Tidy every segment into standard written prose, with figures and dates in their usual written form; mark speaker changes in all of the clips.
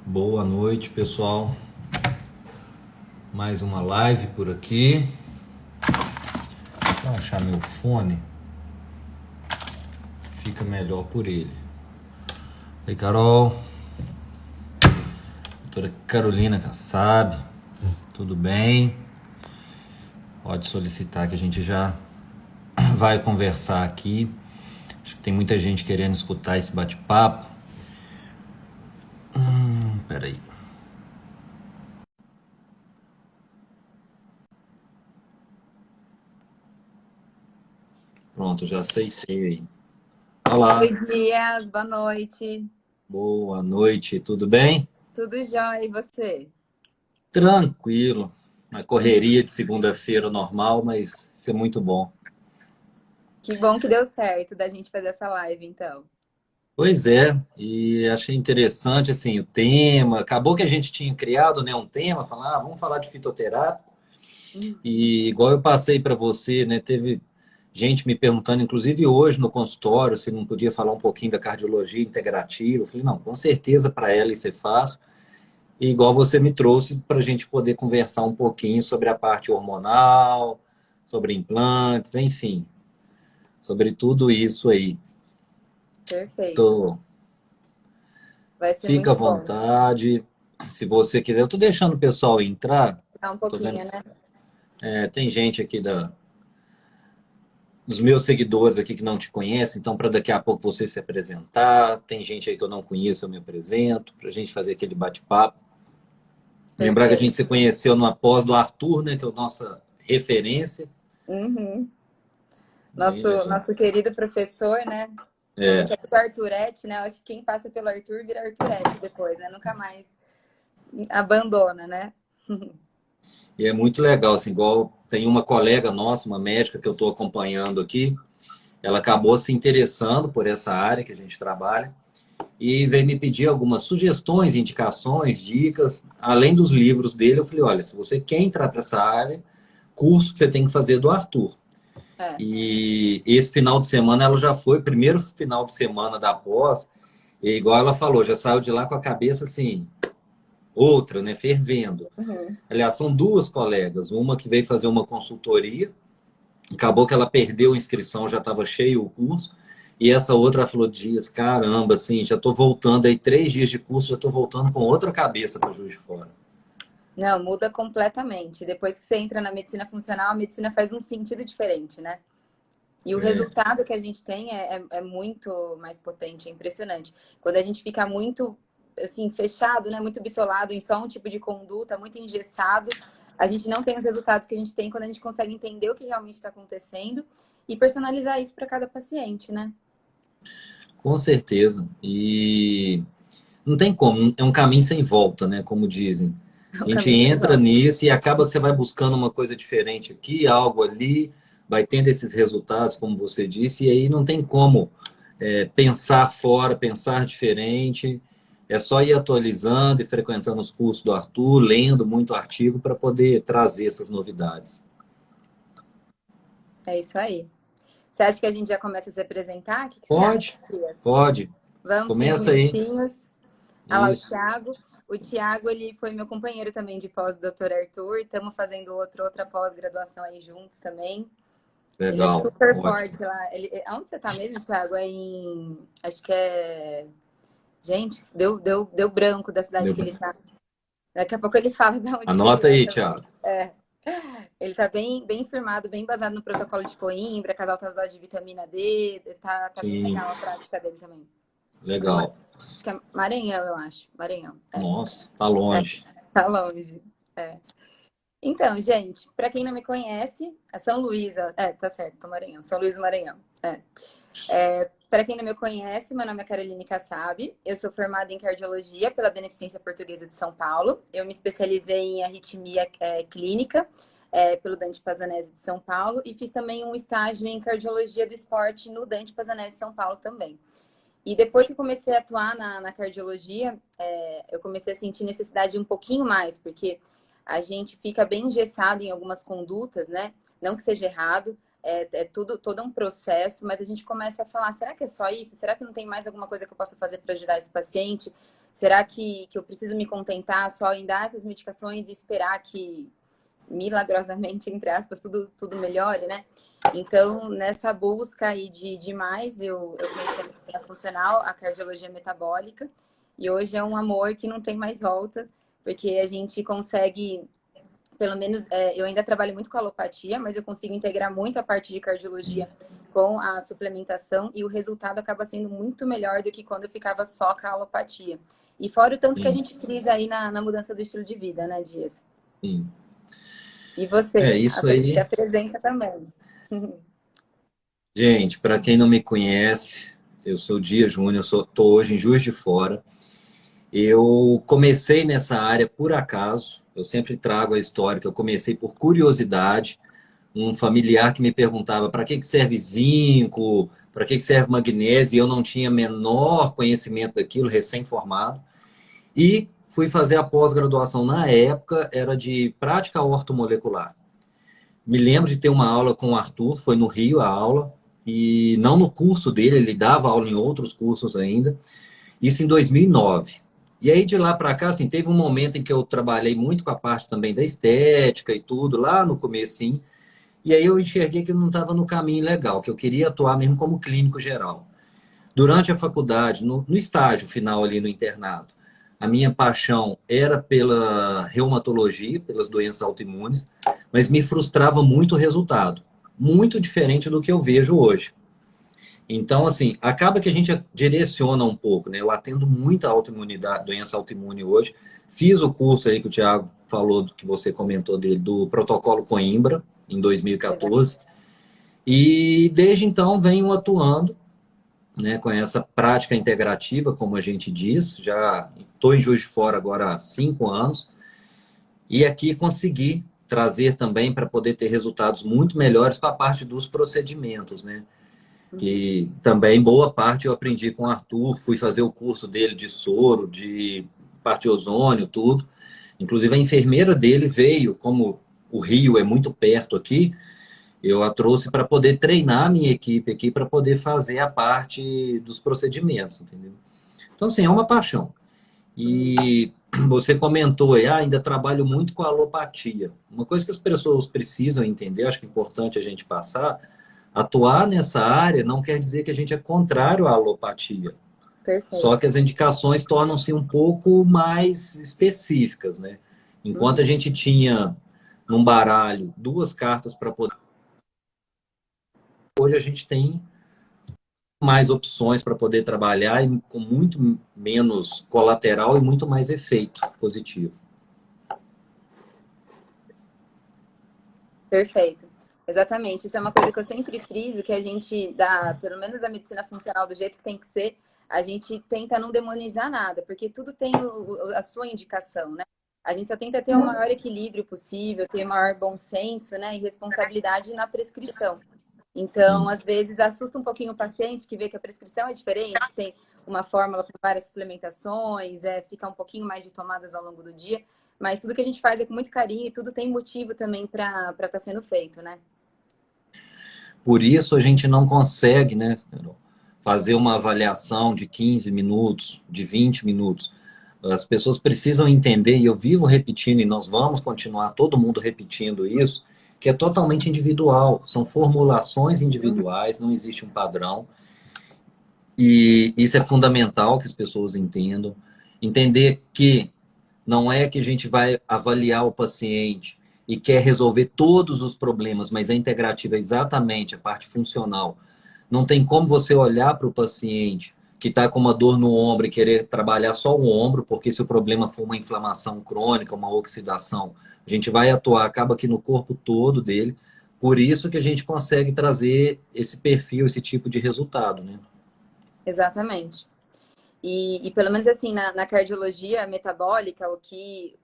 Speaker 1: Boa noite, pessoal. Mais uma live por aqui. Deixa eu achar meu fone. Fica melhor por ele. Oi, Carol. Doutora Carolina Kassab. Tudo bem? Pode solicitar que a gente já vai conversar aqui. Acho que tem muita gente querendo escutar esse bate-papo. Peraí. Pronto, já aceitei aí. Olá.
Speaker 2: Oi, Dias, boa noite.
Speaker 1: Boa noite, tudo bem?
Speaker 2: Tudo jóia, e você?
Speaker 1: Tranquilo. Na correria de segunda-feira normal, mas isso é muito bom.
Speaker 2: Que bom que deu certo da gente fazer essa live, então.
Speaker 1: Pois é, e achei interessante assim o tema. Acabou que a gente tinha criado, né, um tema, falar, vamos falar de fitoterapia.
Speaker 2: Hum.
Speaker 1: E igual eu passei para você, né, teve gente me perguntando, inclusive hoje no consultório, se não podia falar um pouquinho da cardiologia integrativa. Eu falei, não, com certeza para ela isso é fácil. E igual você me trouxe para a gente poder conversar um pouquinho sobre a parte hormonal, sobre implantes, enfim, sobre tudo isso aí.
Speaker 2: Perfeito.
Speaker 1: Tô,
Speaker 2: Vai ser
Speaker 1: fica à
Speaker 2: muito bom.
Speaker 1: vontade, se você quiser. Eu tô deixando o pessoal entrar.
Speaker 2: Tá um
Speaker 1: Tô vendo,
Speaker 2: pouquinho, né?
Speaker 1: tem gente aqui dos meus seguidores aqui que não te conhece, então para daqui a pouco você se apresentar. Tem gente aí que eu não conheço, eu me apresento, para a gente fazer aquele bate-papo. Lembrar que a gente
Speaker 2: Perfeito.
Speaker 1: se conheceu numa pós do Arthur, né, que é a nossa referência.
Speaker 2: Uhum.
Speaker 1: Ele, a gente,
Speaker 2: Nosso querido professor, né? A
Speaker 1: é,
Speaker 2: gente é do Arthurete, né? Eu acho que quem passa pelo Arthur vira Arthurete depois, né? Nunca mais abandona, né?
Speaker 1: e é muito legal, assim, igual tem uma colega nossa, uma médica que eu estou acompanhando aqui, ela acabou se interessando por essa área que a gente trabalha e veio me pedir algumas sugestões, indicações, dicas, além dos livros dele. Eu falei, olha, se você quer entrar para essa área, curso que você tem que fazer do Arthur.
Speaker 2: É.
Speaker 1: E esse final de semana ela já foi, primeiro final de semana da pós, e igual ela falou, já saiu de lá com a cabeça assim, outra, né, fervendo.
Speaker 2: Uhum.
Speaker 1: Aliás, são duas colegas, uma que veio fazer uma consultoria, acabou que ela perdeu a inscrição, já estava cheio o curso, e essa outra falou, Dias, caramba, assim, já estou voltando aí 3 dias de curso, já estou voltando com outra cabeça para Juiz de Fora.
Speaker 2: Não, muda completamente. Depois que você entra na medicina funcional, a medicina faz um sentido diferente, né? E o
Speaker 1: É,
Speaker 2: resultado que a gente tem é muito mais potente, é impressionante. Quando a gente fica muito, assim, fechado, né? Muito bitolado em só um tipo de conduta, muito engessado, a gente não tem os resultados que a gente tem quando a gente consegue entender o que realmente está acontecendo e personalizar isso para cada paciente, né?
Speaker 1: com certeza. E não tem como, é um caminho sem volta, né? Como dizem.
Speaker 2: É um
Speaker 1: A gente
Speaker 2: caminho sem
Speaker 1: entra
Speaker 2: volta.
Speaker 1: nisso e acaba que você vai buscando uma coisa diferente aqui, algo ali, vai tendo esses resultados, como você disse, e aí não tem como pensar fora, pensar diferente. É só ir atualizando e frequentando os cursos do Arthur, lendo muito artigo para poder trazer essas novidades.
Speaker 2: É isso aí. Você acha que a gente já começa a se apresentar? O que você acha,
Speaker 1: Pode,
Speaker 2: Elias?
Speaker 1: pode.
Speaker 2: Vamos, cinco
Speaker 1: Começa aí.
Speaker 2: minutinhos. Ah lá, o
Speaker 1: Isso.
Speaker 2: Thiago. O Thiago, ele foi meu companheiro também de pós, doutor Arthur. Estamos fazendo outra pós-graduação aí juntos também. Ele é
Speaker 1: Legal.
Speaker 2: super
Speaker 1: Ótimo.
Speaker 2: forte lá. Onde você tá mesmo, Thiago? É em... Acho que é... Gente, deu branco da cidade
Speaker 1: Deu
Speaker 2: que
Speaker 1: pra-
Speaker 2: ele tá. Daqui a pouco ele fala de onde que ele
Speaker 1: Anota
Speaker 2: é
Speaker 1: aí,
Speaker 2: também.
Speaker 1: Thiago.
Speaker 2: É. Ele tá bem firmado, bem baseado no protocolo de Coimbra, com as altas doses de vitamina D. Tá bem
Speaker 1: Sim,
Speaker 2: legal a prática dele também.
Speaker 1: legal.
Speaker 2: Acho que é Maranhão, eu acho. Maranhão.
Speaker 1: Nossa, tá
Speaker 2: É,
Speaker 1: longe.
Speaker 2: tá longe. É. Então, gente, para quem não me conhece, é São Luís, tá certo, tô Maranhão, São Luís do Maranhão. Para quem não me conhece, meu nome é Caroline Kassab, eu sou formada em cardiologia pela Beneficência Portuguesa de São Paulo, eu me especializei em arritmia clínica pelo Dante Pazanese de São Paulo e fiz também um estágio em cardiologia do esporte no Dante Pazanese de São Paulo também. E depois que eu comecei a atuar na cardiologia, eu comecei a sentir necessidade de um pouquinho mais, porque a gente fica bem engessado em algumas condutas, né? Não que seja errado, todo um processo, mas a gente começa a falar, será que é só isso? Será que não tem mais alguma coisa que eu possa fazer para ajudar esse paciente? Será que eu preciso me contentar só em dar essas medicações e esperar que milagrosamente, entre aspas, tudo melhore, né? Então, nessa busca aí de mais, eu conheci a medicina funcional, a cardiologia metabólica, e hoje é um amor que não tem mais volta, porque a gente consegue, pelo menos, eu ainda trabalho muito com alopatia, mas eu consigo integrar muito a parte de cardiologia com a suplementação, e o resultado acaba sendo muito melhor do que quando eu ficava só com a alopatia. E fora o tanto que a
Speaker 1: Sim,
Speaker 2: gente frisa aí na mudança do estilo de vida, né, Dias?
Speaker 1: sim.
Speaker 2: E
Speaker 1: É
Speaker 2: você,
Speaker 1: isso
Speaker 2: se
Speaker 1: aí.
Speaker 2: apresenta também.
Speaker 1: Gente, para quem não me conhece, eu sou Dia Júnior, estou hoje em Juiz de Fora. Eu comecei nessa área por acaso, eu sempre trago a história que eu comecei por curiosidade. Um familiar que me perguntava para que serve zinco, para que serve magnésio, e eu não tinha menor conhecimento daquilo, recém-formado. E fui fazer a pós-graduação na época, era de prática ortomolecular. Me lembro de ter uma aula com o Arthur, foi no Rio a aula, e não no curso dele, ele dava aula em outros cursos ainda, isso em 2009. E aí de lá para cá, assim, teve um momento em que eu trabalhei muito com a parte também da estética e tudo, lá no comecinho, e aí eu enxerguei que eu não estava no caminho legal, que eu queria atuar mesmo como clínico geral. Durante a faculdade, no estágio final ali no internato, a minha paixão era pela reumatologia, pelas doenças autoimunes, mas me frustrava muito o resultado, muito diferente do que eu vejo hoje. Então, assim, acaba que a gente direciona um pouco, né? Eu atendo muita autoimunidade, doença autoimune hoje. Fiz o curso aí que o Thiago falou, que você comentou dele, do protocolo Coimbra, em
Speaker 2: Legal.
Speaker 1: 2014. E desde então venho atuando, né, com essa prática integrativa, como a gente diz. Já estou em Juiz de Fora agora há 5 anos. E aqui consegui trazer também para poder ter resultados muito melhores para a parte dos procedimentos, né?
Speaker 2: Uhum.
Speaker 1: Que também boa parte eu aprendi com o Arthur, fui fazer o curso dele de soro, de parte de ozônio, tudo. Inclusive a enfermeira dele veio, como o Rio é muito perto aqui, eu a trouxe para poder treinar a minha equipe aqui para poder fazer a parte dos procedimentos, entendeu? Então, assim, é uma paixão.
Speaker 2: Uhum.
Speaker 1: E você comentou aí, ainda trabalho muito com a alopatia. Uma coisa que as pessoas precisam entender, acho que é importante a gente passar, atuar nessa área não quer dizer que a gente é contrário à alopatia. Só
Speaker 2: Perfeito.
Speaker 1: que as indicações tornam-se um pouco mais específicas, né? Enquanto a
Speaker 2: Uhum.
Speaker 1: gente tinha num baralho duas cartas para poder, hoje a gente tem mais opções para poder trabalhar e com muito menos colateral e muito mais efeito positivo.
Speaker 2: Perfeito. Exatamente. Isso é uma coisa que eu sempre friso, que a gente dá, pelo menos a medicina funcional do jeito que tem que ser, a gente tenta não demonizar nada, porque tudo tem a sua indicação, né? A gente só tenta ter o maior equilíbrio possível, ter o maior bom senso, né, e responsabilidade na prescrição. Então,
Speaker 1: Sim.
Speaker 2: às vezes, assusta um pouquinho o paciente que vê que a prescrição é diferente, que tem uma fórmula com várias suplementações, fica um pouquinho mais de tomadas ao longo do dia, mas tudo que a gente faz é com muito carinho e tudo tem motivo também para estar sendo feito, né?
Speaker 1: Por isso a gente não consegue, né, Carol, fazer uma avaliação de 15 minutos, de 20 minutos. As pessoas precisam entender, e eu vivo repetindo, e nós vamos continuar todo mundo repetindo isso, que é totalmente individual, são formulações
Speaker 2: Uhum.
Speaker 1: individuais, não existe um padrão. E isso é fundamental que as pessoas entendam. Entender que não é que a gente vai avaliar o paciente e quer resolver todos os problemas, mas a integrativa é exatamente a parte funcional. Não tem como você olhar para o paciente que está com uma dor no ombro e querer trabalhar só o ombro, porque se o problema for uma inflamação crônica, uma oxidação, a gente vai atuar, acaba aqui no corpo todo dele. Por isso que a gente consegue trazer esse perfil, esse tipo de resultado, né?
Speaker 2: Exatamente. E pelo menos assim, na cardiologia metabólica, o que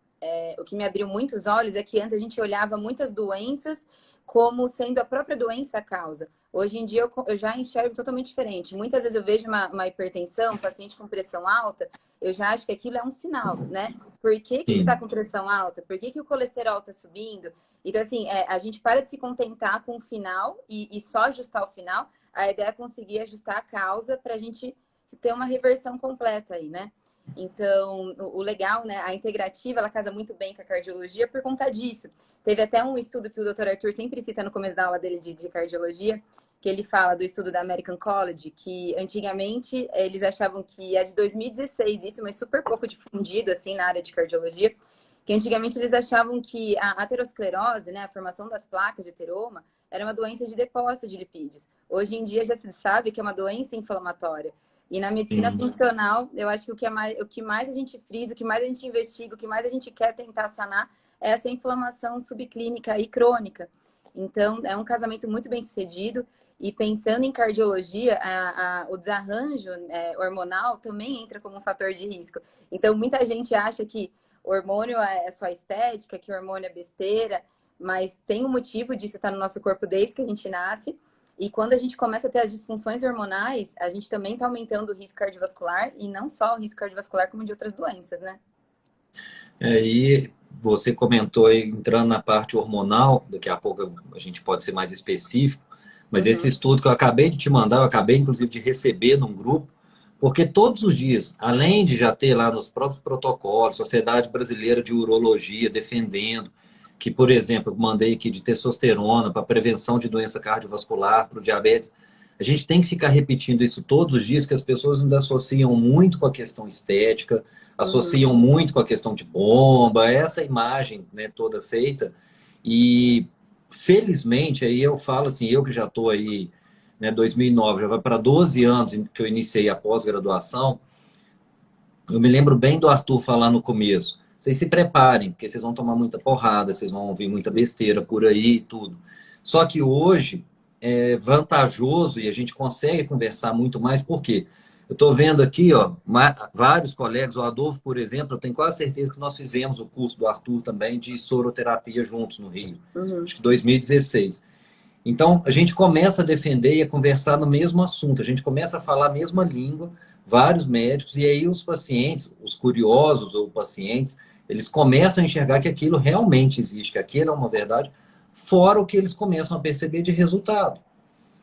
Speaker 2: me abriu muitos olhos é que antes a gente olhava muitas doenças como sendo a própria doença a causa. Hoje em dia eu já enxergo totalmente diferente. Muitas vezes eu vejo uma hipertensão, um paciente com pressão alta, eu já acho que aquilo é um sinal, né? Por que ele está
Speaker 1: Sim.
Speaker 2: com pressão alta? Por que o colesterol está subindo? Então, assim, a gente para de se contentar com o final e só ajustar o final. A ideia é conseguir ajustar a causa para a gente ter uma reversão completa aí, né? Então, o legal, né? A integrativa, ela casa muito bem com a cardiologia por conta disso. Teve até um estudo que o Dr. Arthur sempre cita no começo da aula dele de cardiologia, que ele fala do estudo da American College, que antigamente eles achavam que é de 2016 isso, mas super pouco difundido, assim, na área de cardiologia, que antigamente eles achavam que a aterosclerose, né, a formação das placas de ateroma, era uma doença de depósito de lipídios. Hoje em dia já se sabe que é uma doença inflamatória. E na medicina funcional, eu acho que o que mais a gente frisa, o que mais a gente investiga, o que mais a gente quer tentar sanar é essa inflamação subclínica e crônica. Então, é um casamento muito bem sucedido. E pensando em cardiologia, o desarranjo hormonal também entra como um fator de risco. Então, muita gente acha que hormônio é só estética, que hormônio é besteira, mas tem um motivo disso estar no nosso corpo desde que a gente nasce. E quando a gente começa a ter as disfunções hormonais, a gente também está aumentando o risco cardiovascular, e não só o risco cardiovascular, como de outras doenças, né?
Speaker 1: E você comentou aí, entrando na parte hormonal, daqui a pouco a gente pode ser mais específico, mas esse estudo que eu acabei de te mandar, eu acabei inclusive de receber num grupo, porque todos os dias, além de já ter lá nos próprios protocolos, Sociedade Brasileira de Urologia defendendo que, por exemplo, eu mandei aqui de testosterona para prevenção de doença cardiovascular, para o diabetes, a gente tem que ficar repetindo isso todos os dias, que as pessoas ainda associam muito com a questão estética, associam muito com a questão de bomba, essa imagem, né, toda feita. E felizmente, aí eu falo assim, eu que já estou aí, né, 2009, já vai para 12 anos que eu iniciei a pós-graduação, eu me lembro bem do Arthur falar no começo, vocês se preparem, porque vocês vão tomar muita porrada, vocês vão ouvir muita besteira por aí e tudo. Só que hoje é vantajoso e a gente consegue conversar muito mais, por quê? Eu estou vendo aqui, ó, vários colegas, o Adolfo, por exemplo, eu tenho quase certeza que nós fizemos o curso do Arthur também de soroterapia juntos no Rio, acho que 2016. Então, a gente começa a defender e a conversar no mesmo assunto, a gente começa a falar a mesma língua, vários médicos, e aí os pacientes, os curiosos ou pacientes, eles começam a enxergar que aquilo realmente existe, que aquilo é uma verdade, fora o que eles começam a perceber de resultado.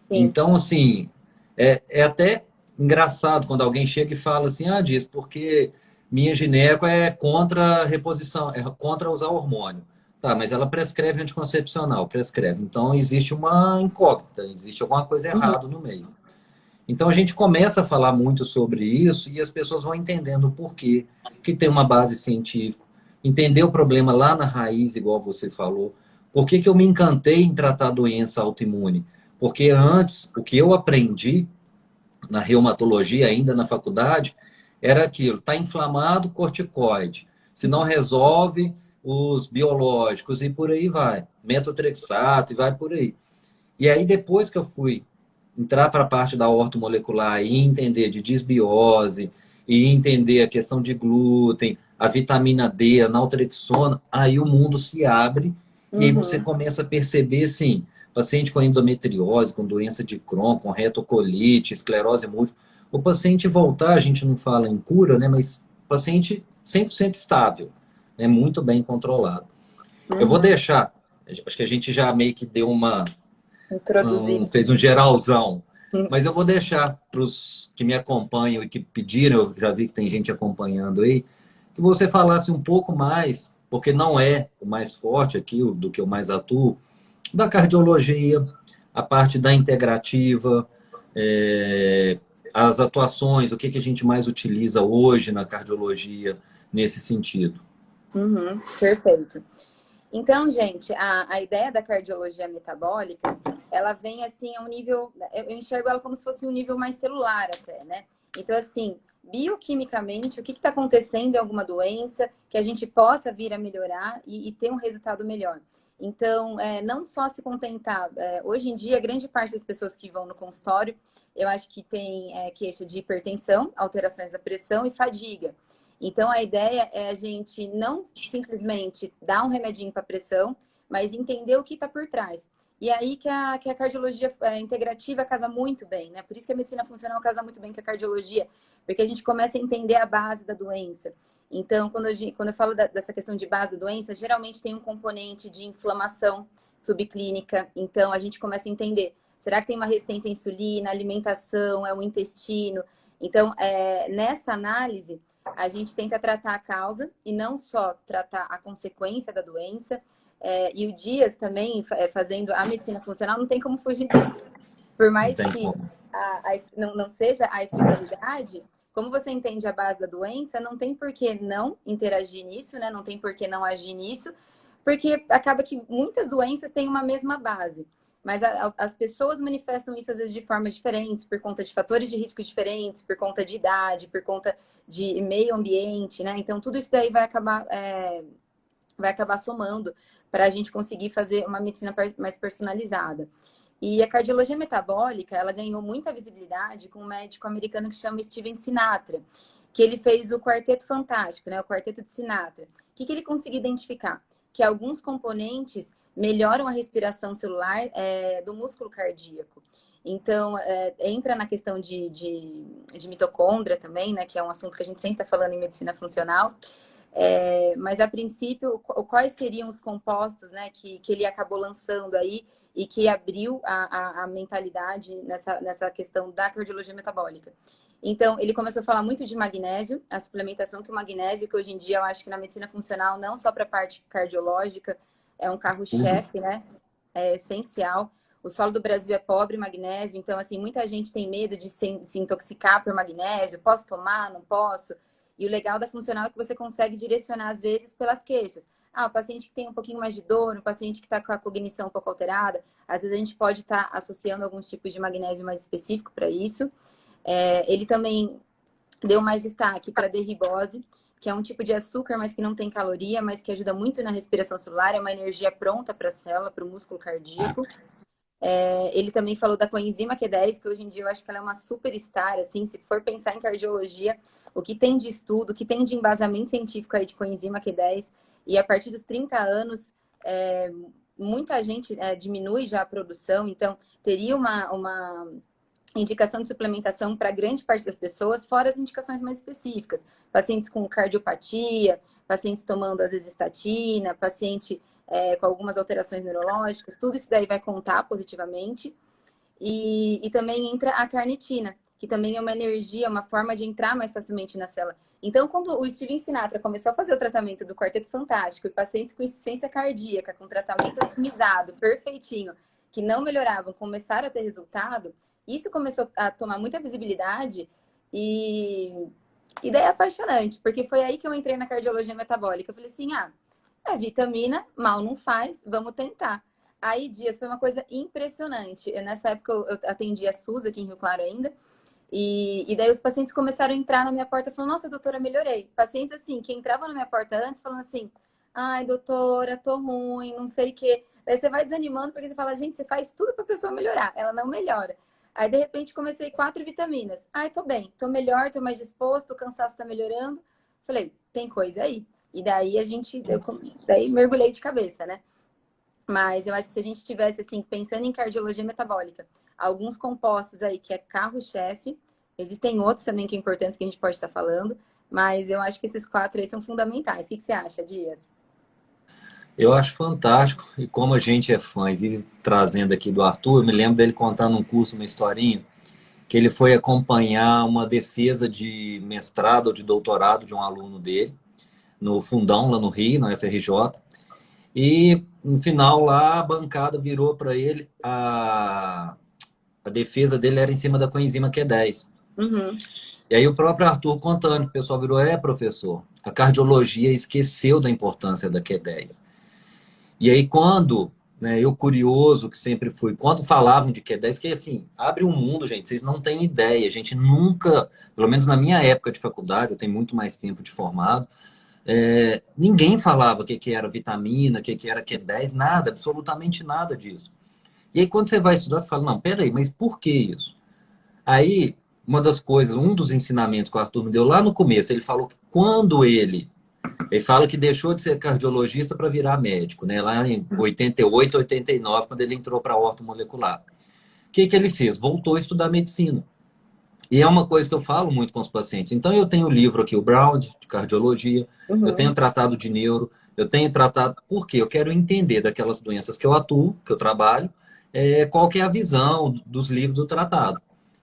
Speaker 2: Sim.
Speaker 1: Então, assim, é até engraçado quando alguém chega e fala assim, diz, porque minha gineco é contra a reposição, é contra usar hormônio. Tá, mas ela prescreve anticoncepcional, prescreve. Então, existe uma incógnita, existe alguma coisa errada no meio. Então, a gente começa a falar muito sobre isso e as pessoas vão entendendo o porquê, que tem uma base científica, entender o problema lá na raiz, igual você falou. Por que que eu me encantei em tratar a doença autoimune? Porque antes, o que eu aprendi na reumatologia, ainda na faculdade, era aquilo, está inflamado, corticoide. Se não resolve, os biológicos e por aí vai. Metotrexato e vai por aí. E aí, depois que eu fui entrar para a parte da ortomolecular e entender de disbiose, e entender a questão de glúten, a vitamina D, a naltrexona, aí o mundo se abre e aí você começa a perceber, assim, paciente com endometriose, com doença de Crohn, com retocolite, esclerose múltipla, o paciente voltar, a gente não fala em cura, né, mas paciente 100% estável, né, muito bem controlado. Eu vou deixar, acho que a gente já meio que deu
Speaker 2: Introduzir.
Speaker 1: fez um geralzão, mas eu vou deixar para os que me acompanham e que pediram, eu já vi que tem gente acompanhando aí, que você falasse um pouco mais, porque não é o mais forte aqui, do que eu mais atuo, da cardiologia, a parte da integrativa, as atuações, o que a gente mais utiliza hoje na cardiologia nesse sentido.
Speaker 2: Perfeito. Então, gente, a ideia da cardiologia metabólica, ela vem assim a um nível, eu enxergo ela como se fosse um nível mais celular até, né? Então, assim, bioquimicamente, o que está acontecendo em alguma doença que a gente possa vir a melhorar e ter um resultado melhor. Então, não só se contentar. Hoje em dia, grande parte das pessoas que vão no consultório, eu acho que tem queixa de hipertensão, alterações da pressão e fadiga. Então, a ideia é a gente não simplesmente dar um remedinho para pressão, mas entender o que está por trás. E aí que a cardiologia integrativa casa muito bem, né? Por isso que a medicina funcional casa muito bem com a cardiologia, porque a gente começa a entender a base da doença. Então, quando eu falo dessa questão de base da doença, geralmente tem um componente de inflamação subclínica. Então, a gente começa a entender, será que tem uma resistência à insulina, alimentação, é o intestino? Então, nessa análise, a gente tenta tratar a causa e não só tratar a consequência da doença. E o Dias também, fazendo a medicina funcional, não tem como fugir disso. Por
Speaker 1: Não
Speaker 2: mais
Speaker 1: tem
Speaker 2: que
Speaker 1: como.
Speaker 2: não seja a especialidade, como você entende a base da doença, não tem por que não interagir nisso, né? Não tem por que não agir nisso, porque acaba que muitas doenças têm uma mesma base. Mas as pessoas manifestam isso às vezes de formas diferentes, por conta de fatores de risco diferentes, por conta de idade, por conta de meio ambiente, né? Então, tudo isso daí vai acabar somando para a gente conseguir fazer uma medicina mais personalizada. E a cardiologia metabólica, ela ganhou muita visibilidade com um médico americano que chama Steven Sinatra, que ele fez o Quarteto Fantástico, né? O Quarteto de Sinatra. O que ele conseguiu identificar? Que alguns componentes melhoram a respiração celular do músculo cardíaco. Então, entra na questão de mitocôndria também, né? Que é um assunto que a gente sempre está falando em medicina funcional. Mas, a princípio, quais seriam os compostos, né, que ele acabou lançando aí e que abriu a mentalidade nessa questão da cardiologia metabólica? Então, ele começou a falar muito de magnésio, a suplementação que o magnésio, que hoje em dia eu acho que na medicina funcional, não só para a parte cardiológica, é um
Speaker 1: Tudo.
Speaker 2: carro-chefe, né? É essencial. O solo do Brasil é pobre em magnésio, então, assim, muita gente tem medo de se intoxicar por magnésio. Posso tomar? Não posso? E o legal da funcional é que você consegue direcionar, às vezes, pelas queixas. O paciente que tem um pouquinho mais de dor, o paciente que está com a cognição um pouco alterada, às vezes a gente pode estar associando alguns tipos de magnésio mais específico para isso. Ele também deu mais destaque para a derribose, que é um tipo de açúcar, mas que não tem caloria, mas que ajuda muito na respiração celular, é uma energia pronta para a célula, para o músculo cardíaco. Ele também falou da coenzima Q10, que hoje em dia eu acho que ela é uma superstar, assim, se for pensar em cardiologia, o que tem de estudo, o que tem de embasamento científico aí de coenzima Q10, e a partir dos 30 anos, muita gente diminui já a produção, então teria uma indicação de suplementação para grande parte das pessoas, fora as indicações mais específicas. Pacientes com cardiopatia, pacientes tomando, às vezes, estatina, paciente com algumas alterações neurológicas, tudo isso daí vai contar positivamente. E também entra a carnitina, que também é uma energia, uma forma de entrar mais facilmente na célula. Então, quando o Steven Sinatra começou a fazer o tratamento do Quarteto Fantástico e pacientes com insuficiência cardíaca, com tratamento otimizado, perfeitinho, que não melhoravam, começaram a ter resultado, isso começou a tomar muita visibilidade e daí é apaixonante, porque foi aí que eu entrei na cardiologia metabólica. Eu falei assim, vitamina, mal não faz, vamos tentar. Aí, Dias, foi uma coisa impressionante. Nessa época, eu atendia a SUS aqui em Rio Claro ainda. E daí os pacientes começaram a entrar na minha porta falando, nossa, doutora, melhorei. Pacientes, assim, que entravam na minha porta antes falando assim, ai, doutora, tô ruim, não sei o quê. Daí você vai desanimando, porque você fala, gente, você faz tudo pra pessoa melhorar. Ela não melhora. Aí, de repente, comecei 4 vitaminas. Ai, tô bem, tô melhor, tô mais disposto, o cansaço tá melhorando. Falei, tem coisa aí. E daí daí mergulhei de cabeça, né? Mas eu acho que se a gente tivesse, assim, pensando em cardiologia metabólica, alguns compostos aí que é carro-chefe, existem outros também que é importantes que a gente pode estar falando, mas eu acho que esses 4 aí são fundamentais. O que você acha, Dias?
Speaker 1: Eu acho fantástico, e como a gente é fã e vive trazendo aqui do Arthur, eu me lembro dele contando num curso uma historinha, que ele foi acompanhar uma defesa de mestrado ou de doutorado de um aluno dele, no Fundão, lá no Rio, na FRJ, e no final lá a bancada virou para ele, a defesa dele era em cima da coenzima Q10.
Speaker 2: Uhum.
Speaker 1: E aí o próprio Arthur contando, o pessoal virou, professor, a cardiologia esqueceu da importância da Q10. E aí quando, né, eu curioso que sempre fui, quando falavam de Q10, que assim, abre um mundo, gente, vocês não têm ideia, a gente nunca, pelo menos na minha época de faculdade, eu tenho muito mais tempo de formado, ninguém falava o que era vitamina, o que era Q10, nada, absolutamente nada disso. E aí quando você vai estudar, você fala, não, peraí, mas por que isso? Aí, uma das coisas, um dos ensinamentos que o Arthur me deu lá no começo, ele falou que quando ele fala que deixou de ser cardiologista para virar médico, né? Lá em 88, 89, quando ele entrou para a ortomolecular. O que ele fez? Voltou a estudar medicina. E é uma coisa que eu falo muito com os pacientes. Então, eu tenho o livro aqui, o Brown, de cardiologia, eu tenho
Speaker 2: Uhum.
Speaker 1: tratado de neuro, eu tenho tratado... Por quê? Eu quero entender daquelas doenças que eu atuo, que eu trabalho, qual que é a visão dos livros do tratado.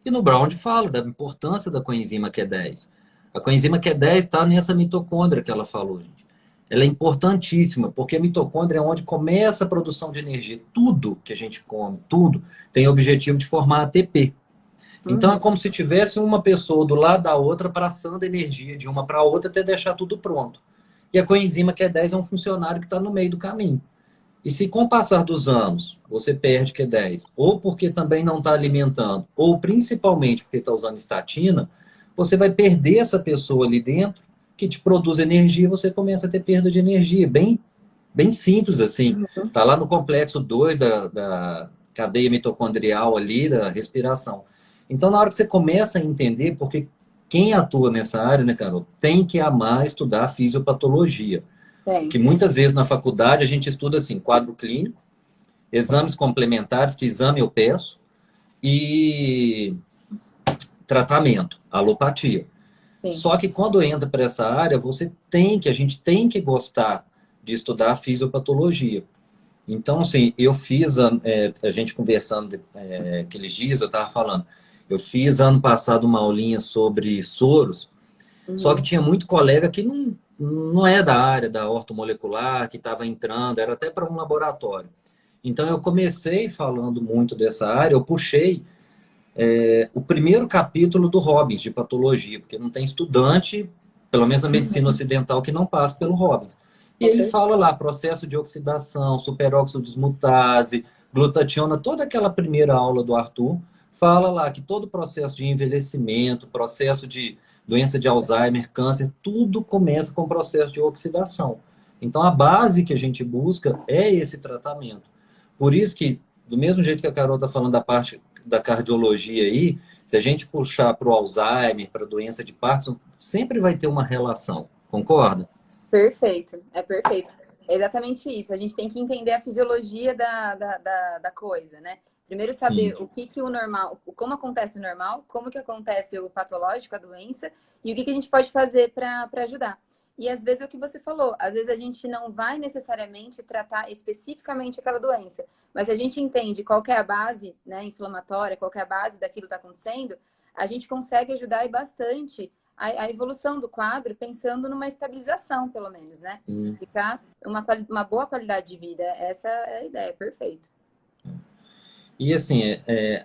Speaker 1: E no Brown fala da importância da coenzima Q10. A coenzima Q10 está nessa mitocôndria que ela falou, gente. Ela é importantíssima, porque a mitocôndria é onde começa a produção de energia. Tudo que a gente come, tudo, tem o objetivo de formar ATP. Então é
Speaker 2: Uhum.
Speaker 1: como se tivesse uma pessoa do lado da outra passando energia de uma para a outra até deixar tudo pronto. E a coenzima Q10 é um funcionário que está no meio do caminho. E se com o passar dos anos você perde Q10, ou porque também não está alimentando, ou principalmente porque está usando estatina, você vai perder essa pessoa ali dentro que te produz energia e você começa a ter perda de energia. Bem simples assim.
Speaker 2: Uhum.
Speaker 1: Está lá no complexo 2 da cadeia mitocondrial ali, da respiração. Então, na hora que você começa a entender, porque quem atua nessa área, né, Carol, tem que amar estudar fisiopatologia. Que
Speaker 2: Tem.
Speaker 1: muitas vezes na faculdade a gente estuda assim, quadro clínico, exames complementares, que exame eu peço, e tratamento, alopatia.
Speaker 2: Sim.
Speaker 1: Só que quando entra para essa área, a gente tem que gostar de estudar fisiopatologia. Então, assim, eu fiz, a gente conversando aqueles dias, eu estava falando, eu fiz ano passado uma aulinha sobre soros, só que
Speaker 2: Uhum.
Speaker 1: tinha muito colega que não é da área da ortomolecular, que estava entrando, era até para um laboratório. Então, eu comecei falando muito dessa área, eu puxei o primeiro capítulo do Robbins, de patologia, porque não tem estudante, pelo menos na medicina
Speaker 2: Uhum.
Speaker 1: ocidental, que não passe pelo Robbins. E
Speaker 2: Com
Speaker 1: ele
Speaker 2: certeza.
Speaker 1: fala lá, processo de oxidação, superóxido desmutase, glutationa, toda aquela primeira aula do Arthur, fala lá que todo processo de envelhecimento, processo de doença de Alzheimer, câncer, tudo começa com o processo de oxidação. Então, a base que a gente busca é esse tratamento. Por isso que, do mesmo jeito que a Carol está falando da parte da cardiologia aí, se a gente puxar para o Alzheimer, para a doença de Parkinson, sempre vai ter uma relação. Concorda?
Speaker 2: Perfeito, é perfeito. É exatamente isso. A gente tem que entender a fisiologia da coisa, né? Primeiro saber
Speaker 1: Sim.
Speaker 2: o que que o normal, como acontece o normal, como que acontece o patológico, a doença, e o que que a gente pode fazer para ajudar. E às vezes é o que você falou, às vezes a gente não vai necessariamente tratar especificamente aquela doença, mas se a gente entende qual que é a base, né, inflamatória, qual que é a base daquilo que está acontecendo, a gente consegue ajudar e bastante a evolução do quadro, pensando numa estabilização, pelo menos, né?
Speaker 1: Sim.
Speaker 2: Ficar uma boa qualidade de vida. Essa é a ideia, perfeito.
Speaker 1: E assim,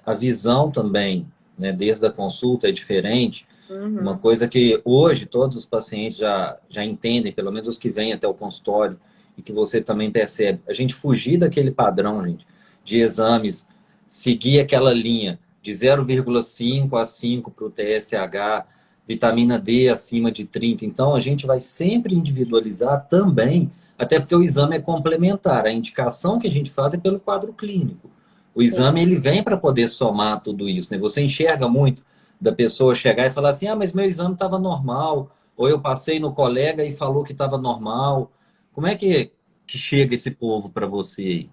Speaker 1: a visão também, né, desde a consulta é diferente. Uma
Speaker 2: Uhum.
Speaker 1: coisa que hoje todos os pacientes já entendem, pelo menos os que vêm até o consultório, e que você também percebe, a gente fugir daquele padrão, gente, de exames, seguir aquela linha de 0,5 a 5 para o TSH, vitamina D acima de 30. Então, a gente vai sempre individualizar também, até porque o exame é complementar. A indicação que a gente faz é pelo quadro clínico. O
Speaker 2: Sim.
Speaker 1: exame ele vem para poder somar tudo isso, né? Você enxerga muito da pessoa chegar e falar assim: ah, mas meu exame estava normal, ou eu passei no colega e falou que estava normal. Como é que chega esse povo para você aí?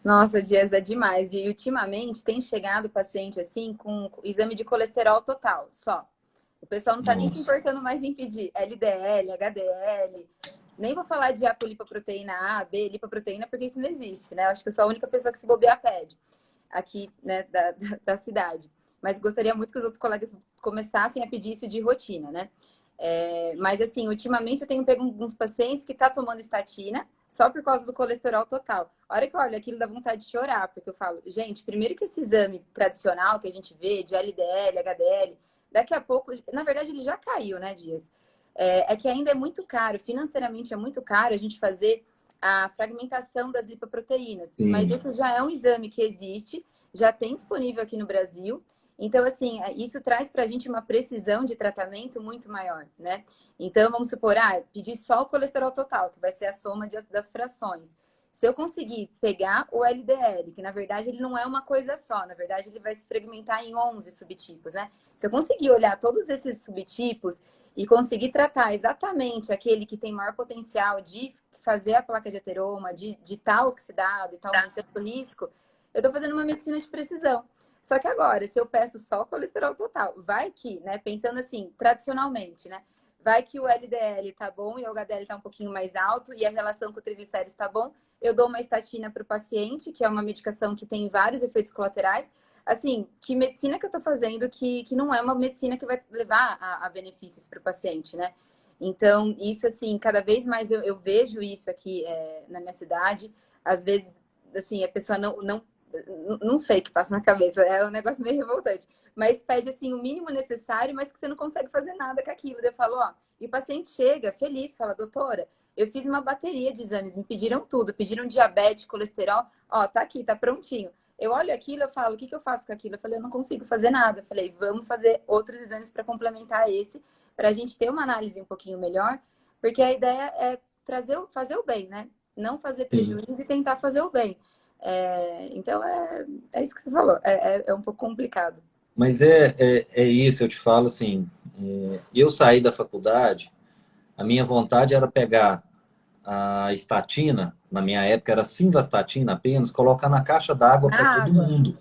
Speaker 2: Nossa, Dias, é demais. E ultimamente tem chegado paciente assim com exame de colesterol total, só. O pessoal não está nem se
Speaker 1: Nossa.
Speaker 2: importando mais em pedir LDL, HDL. Nem vou falar de apolipoproteína A, B, lipoproteína, porque isso não existe, né? Acho que eu sou a única pessoa que se bobear pede aqui, né, da cidade. Mas gostaria muito que os outros colegas começassem a pedir isso de rotina, né? Mas assim, ultimamente eu tenho pego alguns pacientes que tá tomando estatina só por causa do colesterol total. A hora que eu olho aquilo dá vontade de chorar, porque eu falo, gente, primeiro que esse exame tradicional que a gente vê de LDL, HDL, daqui a pouco, na verdade ele já caiu, né, Dias? É que ainda é muito caro, financeiramente é muito caro a gente fazer a fragmentação das lipoproteínas. Mas
Speaker 1: Sim.
Speaker 2: esse já é um exame que existe, já tem disponível aqui no Brasil. Então, assim, isso traz para a gente uma precisão de tratamento muito maior, né? Então, vamos supor, pedir só o colesterol total, que vai ser a soma das frações. Se eu conseguir pegar o LDL, que na verdade ele não é uma coisa só, na verdade ele vai se fragmentar em 11 subtipos, né? Se eu conseguir olhar todos esses subtipos e conseguir tratar exatamente aquele que tem maior potencial de fazer a placa de ateroma, de estar oxidado e estar aumentando o risco, eu estou fazendo uma medicina de precisão. Só que agora, se eu peço só o colesterol total, vai que, né, pensando assim, tradicionalmente, né, vai que o LDL tá bom e o HDL tá um pouquinho mais alto e a relação com o triglicérides tá bom, eu dou uma estatina para o paciente, que é uma medicação que tem vários efeitos colaterais, assim, que medicina que eu tô fazendo que não é uma medicina que vai levar a benefícios para o paciente, né? Então, isso, assim, cada vez mais eu vejo isso aqui na minha cidade. Às vezes, assim, a pessoa não sei o que passa na cabeça, é um negócio meio revoltante. Mas pede, assim, o mínimo necessário, mas que você não consegue fazer nada com aquilo. Daí eu falo, ó, e o paciente chega feliz, fala, doutora, eu fiz uma bateria de exames, me pediram tudo, pediram diabetes, colesterol, ó, tá aqui, tá prontinho. Eu olho aquilo, eu falo, o que que eu faço com aquilo? Eu falei, eu não consigo fazer nada. Eu falei, vamos fazer outros exames para complementar esse, para a gente ter uma análise um pouquinho melhor, porque a ideia é fazer o bem, né? Não fazer
Speaker 1: Sim.
Speaker 2: prejuízo e tentar fazer o bem. Então, é isso que você falou, é um pouco complicado.
Speaker 1: Mas é isso, eu te falo assim, eu saí da faculdade, a minha vontade era pegar a estatina, na minha época era simvastatina apenas, colocar na caixa d'água para
Speaker 2: Na
Speaker 1: todo
Speaker 2: água,
Speaker 1: mundo.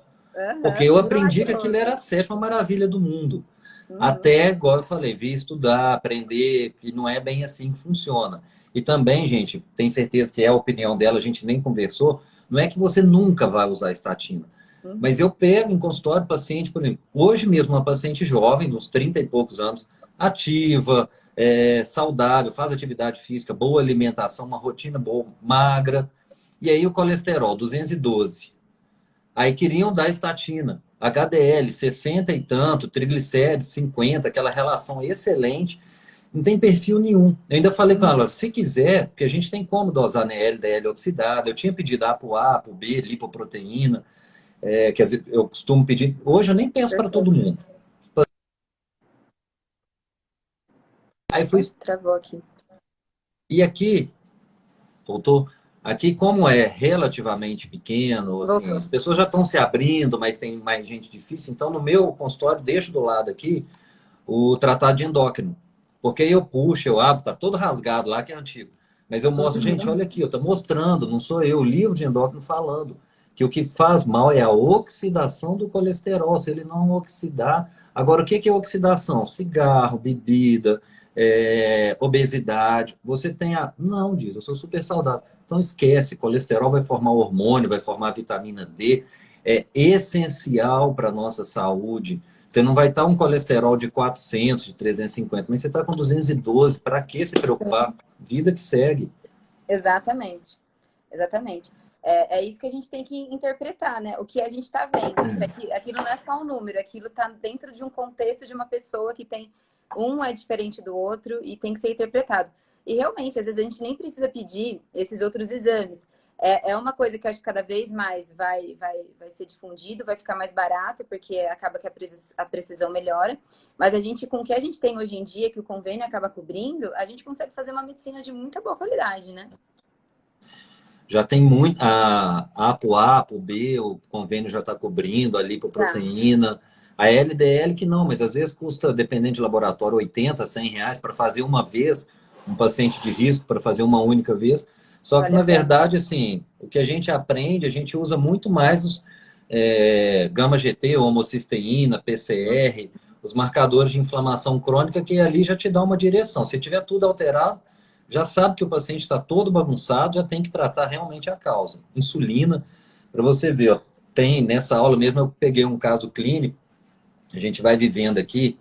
Speaker 1: Porque
Speaker 2: aham,
Speaker 1: eu aprendi que aquilo era
Speaker 2: milagroso.
Speaker 1: a sétima maravilha do mundo.
Speaker 2: Uhum,
Speaker 1: Até agora eu falei, vi estudar, aprender, que não é bem assim que funciona. E também, gente, tenho certeza que é a opinião dela, a gente nem conversou, não é que você nunca vai usar a estatina. Mas
Speaker 2: uhum.
Speaker 1: eu pego em consultório paciente, por exemplo, hoje mesmo uma paciente jovem, de uns 30 e poucos anos, ativa, saudável, faz atividade física, boa alimentação, uma rotina boa, magra, e aí o colesterol, 212. Aí queriam dar estatina, HDL 60 e tanto, triglicérides 50, aquela relação excelente, não tem perfil nenhum. Eu ainda falei com ela, se quiser, porque a gente tem como dosar na LDL oxidada, eu tinha pedido ApoA, ApoB, lipoproteína, que eu costumo pedir, hoje eu nem peço para todo
Speaker 2: Perfeito.
Speaker 1: mundo. Aí fui,
Speaker 2: Ai, travou aqui.
Speaker 1: e aqui, voltou, aqui como é relativamente pequeno, assim,
Speaker 2: Voltou.
Speaker 1: as pessoas já estão se abrindo, mas tem mais gente difícil, então no meu consultório, deixo do lado aqui, o tratado de endócrino. Porque aí eu puxo, eu abro, tá todo rasgado lá, que é antigo. Mas eu mostro, gente,
Speaker 2: Uhum.
Speaker 1: olha aqui, eu tô mostrando, não sou eu, o livro de endócrino falando que o que faz mal é a oxidação do colesterol, se ele não oxidar. Agora, o que é oxidação? Cigarro, bebida, obesidade. Você tem a. Não, diz, eu sou super saudável. Então esquece, colesterol vai formar hormônio, vai formar vitamina D. É essencial para a nossa saúde. Você não vai estar um colesterol de 400, de 350, mas você está com 212. Para que se preocupar? Vida que segue.
Speaker 2: Exatamente, exatamente. É isso que a gente tem que interpretar, né? O que a gente está vendo. Aquilo não é só um número, aquilo está dentro de um contexto de uma pessoa que tem um é diferente do outro e tem que ser interpretado. E realmente, às vezes a gente nem precisa pedir esses outros exames. É uma coisa que eu acho que cada vez mais vai ser difundido, vai ficar mais barato, porque acaba que a precisão melhora. Mas a gente, com o que a gente tem hoje em dia, que o convênio acaba cobrindo, a gente consegue fazer uma medicina de muita boa qualidade, né?
Speaker 1: Já tem muito. A ApoA, ApoB, o convênio já está cobrindo ali por
Speaker 2: Tá.
Speaker 1: proteína. A LDL que não, mas às vezes custa, dependendo de laboratório, 80, 100 reais para fazer uma vez, um paciente de risco para fazer uma única vez. Só que,
Speaker 2: Vale
Speaker 1: na
Speaker 2: a pena.
Speaker 1: verdade, assim, o que a gente aprende, a gente usa muito mais os gama GT, homocisteína, PCR, os marcadores de inflamação crônica, que ali já te dá uma direção. Se tiver tudo alterado, já sabe que o paciente está todo bagunçado, já tem que tratar realmente a causa. Insulina, para você ver, ó, tem nessa aula mesmo eu peguei um caso clínico, a gente vai vivendo aqui,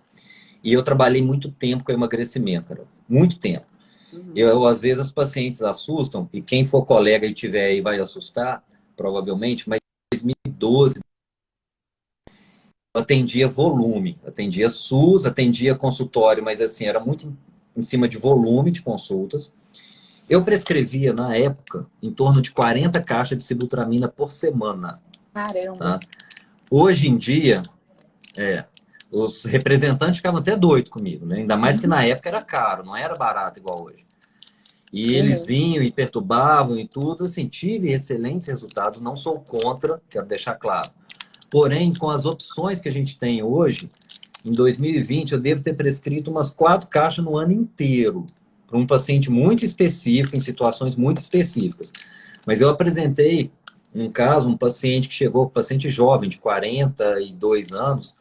Speaker 1: e eu trabalhei muito tempo com emagrecimento, cara, muito tempo.
Speaker 2: Uhum.
Speaker 1: Às vezes, os pacientes assustam, e quem for colega e tiver aí vai assustar, provavelmente, mas em 2012 eu atendia volume, atendia SUS, atendia consultório, mas assim, era muito em cima de volume de consultas. Eu prescrevia, na época, em torno de 40 caixas de sibutramina por semana.
Speaker 2: Caramba.
Speaker 1: Tá? Hoje em dia, os representantes ficavam até doidos comigo, né? Ainda mais que na época era caro, não era barato igual hoje. E eles
Speaker 2: Uhum.
Speaker 1: vinham e perturbavam e tudo. Assim, tive excelentes resultados, não sou contra, quero deixar claro. Porém, com as opções que a gente tem hoje, em 2020, eu devo ter prescrito umas 4 caixas no ano inteiro, para um paciente muito específico, em situações muito específicas. Mas eu apresentei um caso, um paciente que chegou, um paciente jovem, de 42 anos,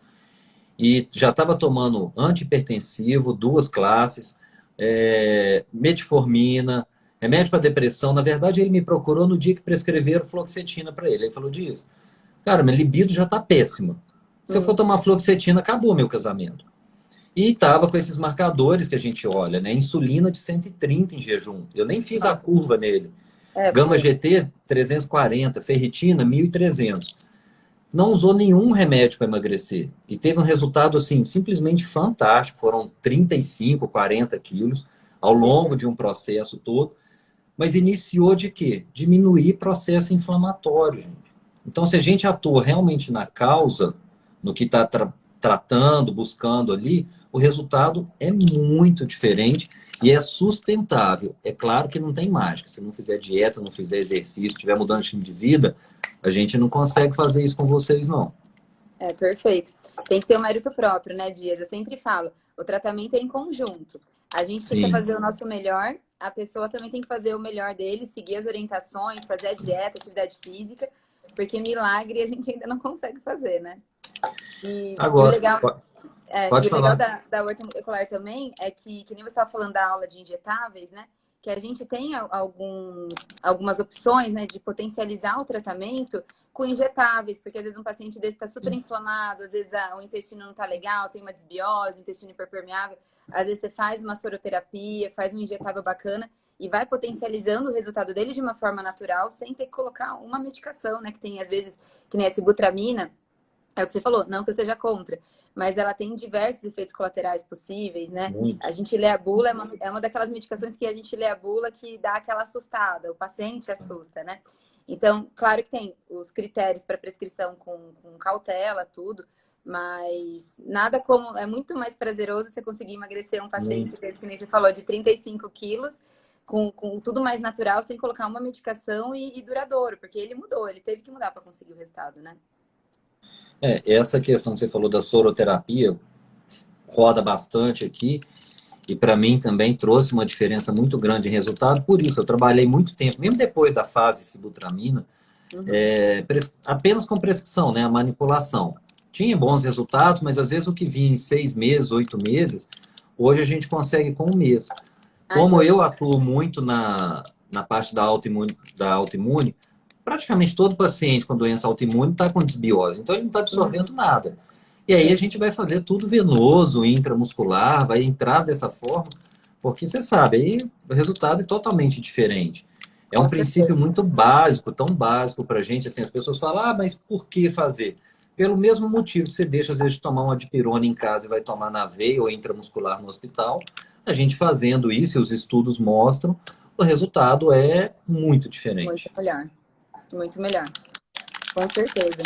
Speaker 1: e já estava tomando antihipertensivo, 2 classes, metformina, remédio para depressão. Na verdade, ele me procurou no dia que prescreveram fluoxetina para ele. Ele falou disso. Cara, minha libido já tá péssima. Se eu for
Speaker 2: Hum,
Speaker 1: tomar fluoxetina, acabou meu casamento. E tava com esses marcadores que a gente olha, né? Insulina de 130 em jejum. Eu nem fiz a
Speaker 2: nossa,
Speaker 1: curva nele. Gama
Speaker 2: porque
Speaker 1: GT, 340. Ferritina, 1.300. Não usou nenhum remédio para emagrecer. E teve um resultado, assim, simplesmente fantástico. Foram 35, 40 quilos ao longo de um processo todo. Mas iniciou de quê? Diminuir processo inflamatório, gente. Então, se a gente atua realmente na causa, no que está tratando, buscando ali, o resultado é muito diferente e é sustentável. É claro que não tem mágica. Se não fizer dieta, não fizer exercício, tiver mudando de estilo de vida, a gente não consegue fazer isso com vocês, não.
Speaker 2: é perfeito. Tem que ter um mérito próprio, né, Dias? Eu sempre falo, o tratamento é em conjunto. A gente tenta
Speaker 1: Sim.
Speaker 2: fazer o nosso melhor, a pessoa também tem que fazer o melhor dele, seguir as orientações, fazer a dieta, atividade física, porque milagre a gente ainda não consegue fazer, né? E o
Speaker 1: Agora,
Speaker 2: legal, e
Speaker 1: pode
Speaker 2: o legal
Speaker 1: falar.
Speaker 2: da horta molecular também é que nem você estava falando da aula de injetáveis, né? Que a gente tem algumas opções, né, de potencializar o tratamento com injetáveis, porque às vezes um paciente desse está super inflamado, às vezes o intestino não está legal, tem uma desbiose, o intestino hiperpermeável, às vezes você faz uma soroterapia, faz um injetável bacana e vai potencializando o resultado dele de uma forma natural, sem ter que colocar uma medicação, né, que tem às vezes, que nem a sibutramina, é o que você falou, não que eu seja contra, mas ela tem diversos efeitos colaterais possíveis, né? A
Speaker 1: Muito.
Speaker 2: gente lê a bula, é uma daquelas medicações que a gente lê a bula que dá aquela assustada, o paciente assusta, né? Então, claro que tem os critérios para prescrição com cautela, tudo, mas nada como, é muito mais prazeroso você conseguir emagrecer um paciente
Speaker 1: Muito.
Speaker 2: desse, que nem você falou, de 35 quilos, com tudo mais natural, sem colocar uma medicação e duradouro, porque ele mudou, ele teve que mudar para conseguir o resultado, né?
Speaker 1: Essa questão que você falou da soroterapia roda bastante aqui. E para mim também trouxe uma diferença muito grande em resultado. Por isso, eu trabalhei muito tempo, mesmo depois da fase sibutramina,
Speaker 2: Uhum.
Speaker 1: apenas com prescrição, né, a manipulação. Tinha bons resultados, mas às vezes o que vinha em 6 meses, 8 meses, hoje a gente consegue com um mês.
Speaker 2: Ai, que
Speaker 1: Como
Speaker 2: legal.
Speaker 1: eu atuo muito na parte da autoimune, praticamente todo paciente com doença autoimune está com desbiose, então ele não está absorvendo
Speaker 2: Uhum.
Speaker 1: nada. E aí a
Speaker 2: Sim,
Speaker 1: gente vai fazer tudo venoso, intramuscular, vai entrar dessa forma, porque você sabe, aí o resultado é totalmente diferente. É um
Speaker 2: com
Speaker 1: princípio
Speaker 2: certeza.
Speaker 1: muito básico, tão básico para a gente, assim, as pessoas falam, ah, mas por que fazer? Pelo mesmo motivo que você deixa, às vezes, de tomar uma dipirona em casa e vai tomar na veia ou intramuscular no hospital, a gente fazendo isso, e os estudos mostram, o resultado é muito
Speaker 2: Muito
Speaker 1: diferente.
Speaker 2: melhor. Muito melhor. Com certeza.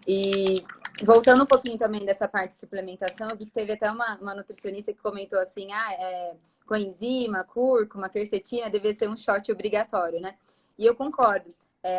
Speaker 2: E voltando um pouquinho também dessa parte de suplementação, eu vi que teve até uma nutricionista que comentou assim, coenzima, cúrcuma, quercetina, deve ser um shot obrigatório, né? E eu concordo.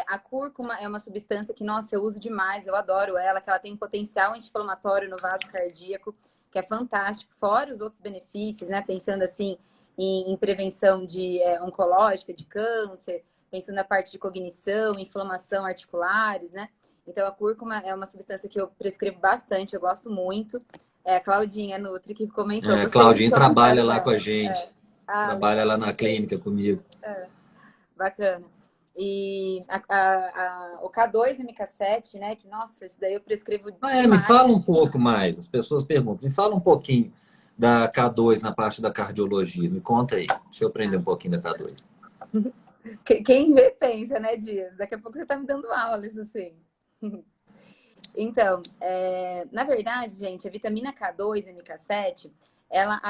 Speaker 2: A cúrcuma é uma substância que, nossa, eu uso demais, eu adoro ela, que ela tem um potencial anti-inflamatório no vaso cardíaco, que é fantástico, fora os outros benefícios, né? Pensando assim em prevenção de oncológica, de câncer, pensando na parte de cognição, inflamação articulares, né? Então, a cúrcuma é uma substância que eu prescrevo bastante, eu gosto muito. É a Claudinha Nutri que comentou,
Speaker 1: É,
Speaker 2: gostei dos
Speaker 1: Claudinho trabalha
Speaker 2: comentários
Speaker 1: lá com a
Speaker 2: dela.
Speaker 1: gente,
Speaker 2: Ah,
Speaker 1: trabalha
Speaker 2: legal,
Speaker 1: lá na clínica comigo.
Speaker 2: bacana. E o K2 MK7, né? Que, nossa, isso daí eu prescrevo
Speaker 1: Me
Speaker 2: demais.
Speaker 1: fala um pouco mais, as pessoas perguntam, me fala um pouquinho da K2 na parte da cardiologia, me conta aí, deixa eu aprender um pouquinho da K2.
Speaker 2: Quem vê, pensa, né, Dias? Daqui a pouco você tá me dando aula, isso sim. Então, na verdade, gente, a vitamina K2 e MK7, ela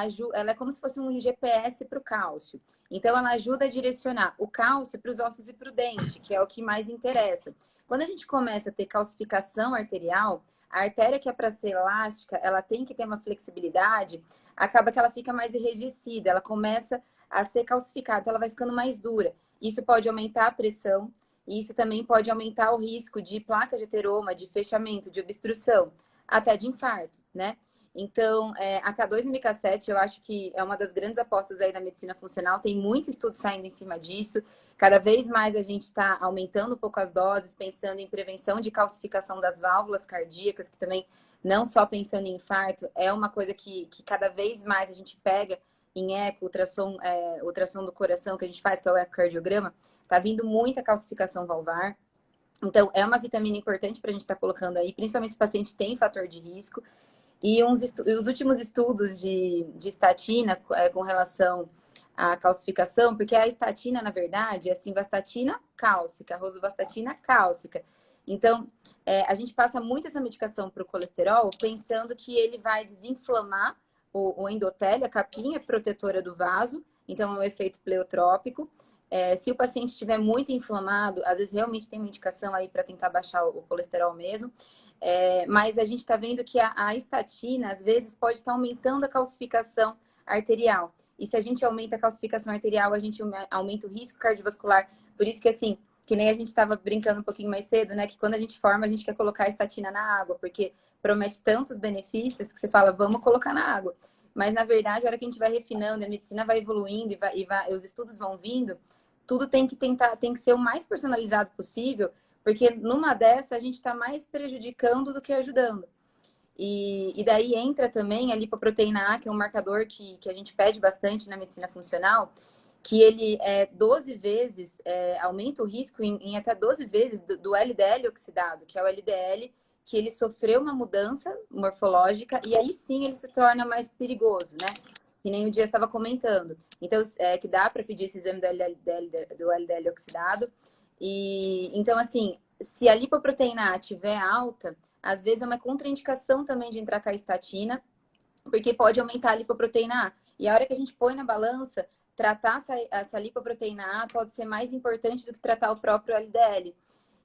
Speaker 2: é como se fosse um GPS para o cálcio. Então, ela ajuda a direcionar o cálcio para os ossos e para o dente, que é o que mais interessa. Quando a gente começa a ter calcificação arterial, a artéria que é para ser elástica, ela tem que ter uma flexibilidade, acaba que ela fica mais enrijecida, ela começa a ser calcificada, ela vai ficando mais dura. Isso pode aumentar a pressão, e isso também pode aumentar o risco de placa de ateroma, de fechamento, de obstrução, até de infarto, né? Então, a K2 e MK7 eu acho que é uma das grandes apostas aí da medicina funcional. Tem muito estudo saindo em cima disso. Cada vez mais a gente está aumentando um pouco as doses, pensando em prevenção de calcificação das válvulas cardíacas, que também, não só pensando em infarto, é uma coisa que cada vez mais a gente pega em eco, ultrassom do coração que a gente faz, que é o ecocardiograma. Tá vindo muita calcificação valvar. Então, é uma vitamina importante para a gente estar colocando aí, principalmente se o paciente tem fator de risco. E os últimos estudos de estatina com relação à calcificação, porque a estatina, na verdade, é a simvastatina cálcica, a rosuvastatina cálcica. Então, a gente passa muito essa medicação para o colesterol, pensando que ele vai desinflamar o endotélio, a capinha protetora do vaso, então é um efeito pleotrópico. Se o paciente estiver muito inflamado, às vezes realmente tem uma indicação aí para tentar baixar o colesterol mesmo. Mas a gente está vendo que a estatina, às vezes, pode estar aumentando a calcificação arterial. E se a gente aumenta a calcificação arterial, a gente aumenta o risco cardiovascular. Por isso que, assim, que nem a gente estava brincando um pouquinho mais cedo, né? Que quando a gente forma, a gente quer colocar a estatina na água, porque promete tantos benefícios que você fala, vamos colocar na água. Mas, na verdade, a hora que a gente vai refinando, a medicina vai evoluindo e os estudos vão vindo, tudo tem que ser o mais personalizado possível, porque numa dessa a gente está mais prejudicando do que ajudando. E daí entra também a lipoproteína A, que é um marcador que a gente pede bastante na medicina funcional, que ele 12 vezes, aumenta o risco em até 12 vezes do LDL oxidado, que é o LDL que ele sofreu uma mudança morfológica e aí sim ele se torna mais perigoso, né? Que nem o Dia estava comentando. Então, que dá para pedir esse exame do LDL oxidado. E então, assim, se a lipoproteína A estiver alta, às vezes é uma contraindicação também de entrar com a estatina, porque pode aumentar a lipoproteína A. E a hora que a gente põe na balança, tratar essa lipoproteína A pode ser mais importante do que tratar o próprio LDL.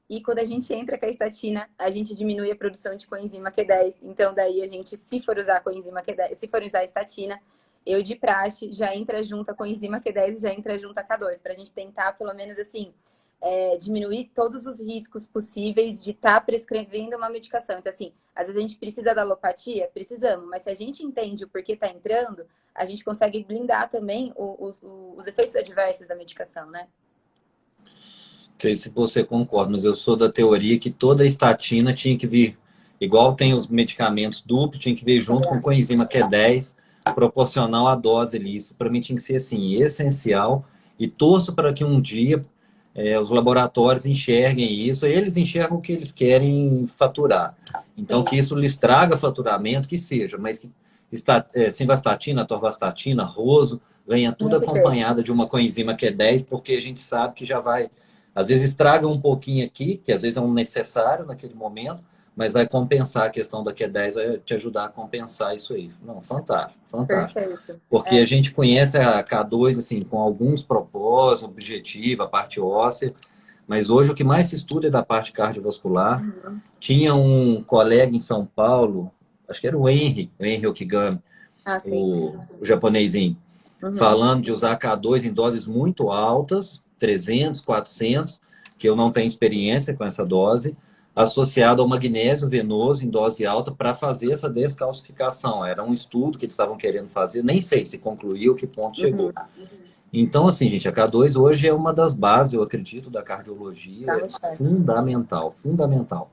Speaker 2: E quando a gente entra com a estatina, a gente diminui a produção de coenzima Q10. Então, daí a gente, se for usar a coenzima Q10, se for usar a estatina, eu de praxe já entra junto a coenzima Q10 e já entra junto a K2, para a gente tentar, pelo menos assim, diminuir todos os riscos possíveis de estar prescrevendo uma medicação. Então, assim, às vezes a gente precisa da alopatia? Precisamos, mas se a gente entende o porquê está entrando, a gente consegue blindar também os efeitos adversos da medicação, né?
Speaker 1: Não sei se você concorda, mas eu sou da teoria que toda estatina tinha que vir, igual tem os medicamentos duplos, tinha que vir junto com coenzima Q10, proporcional à dose ali. Isso para mim tinha que ser assim, essencial. E torço para que um dia os laboratórios enxerguem isso, eles enxergam o que eles querem faturar. Então, que isso lhes traga faturamento, que seja, mas que simvastatina, atorvastatina, roso, venha tudo acompanhado de uma coenzima Q10, porque a gente sabe que já vai, às vezes estraga um pouquinho aqui, que às vezes é um necessário naquele momento, mas vai compensar a questão da Q10, vai te ajudar a compensar isso aí. Não, fantástico, fantástico.
Speaker 2: Perfeito.
Speaker 1: Porque a gente conhece a K2 assim, com alguns propósitos, objetivo, a parte óssea, mas hoje o que mais se estuda é da parte cardiovascular.
Speaker 2: Uhum.
Speaker 1: Tinha um colega em São Paulo, acho que era o Henry Okigami, o japonesinho, falando de usar K2 em doses muito altas, 300, 400, que eu não tenho experiência com essa dose, associado ao magnésio venoso em dose alta para fazer essa descalcificação. Era um estudo que eles estavam querendo fazer, nem sei se concluiu, que ponto chegou. Então, assim, gente, a K2 hoje é uma das bases, eu acredito, da cardiologia. É fundamental, fundamental.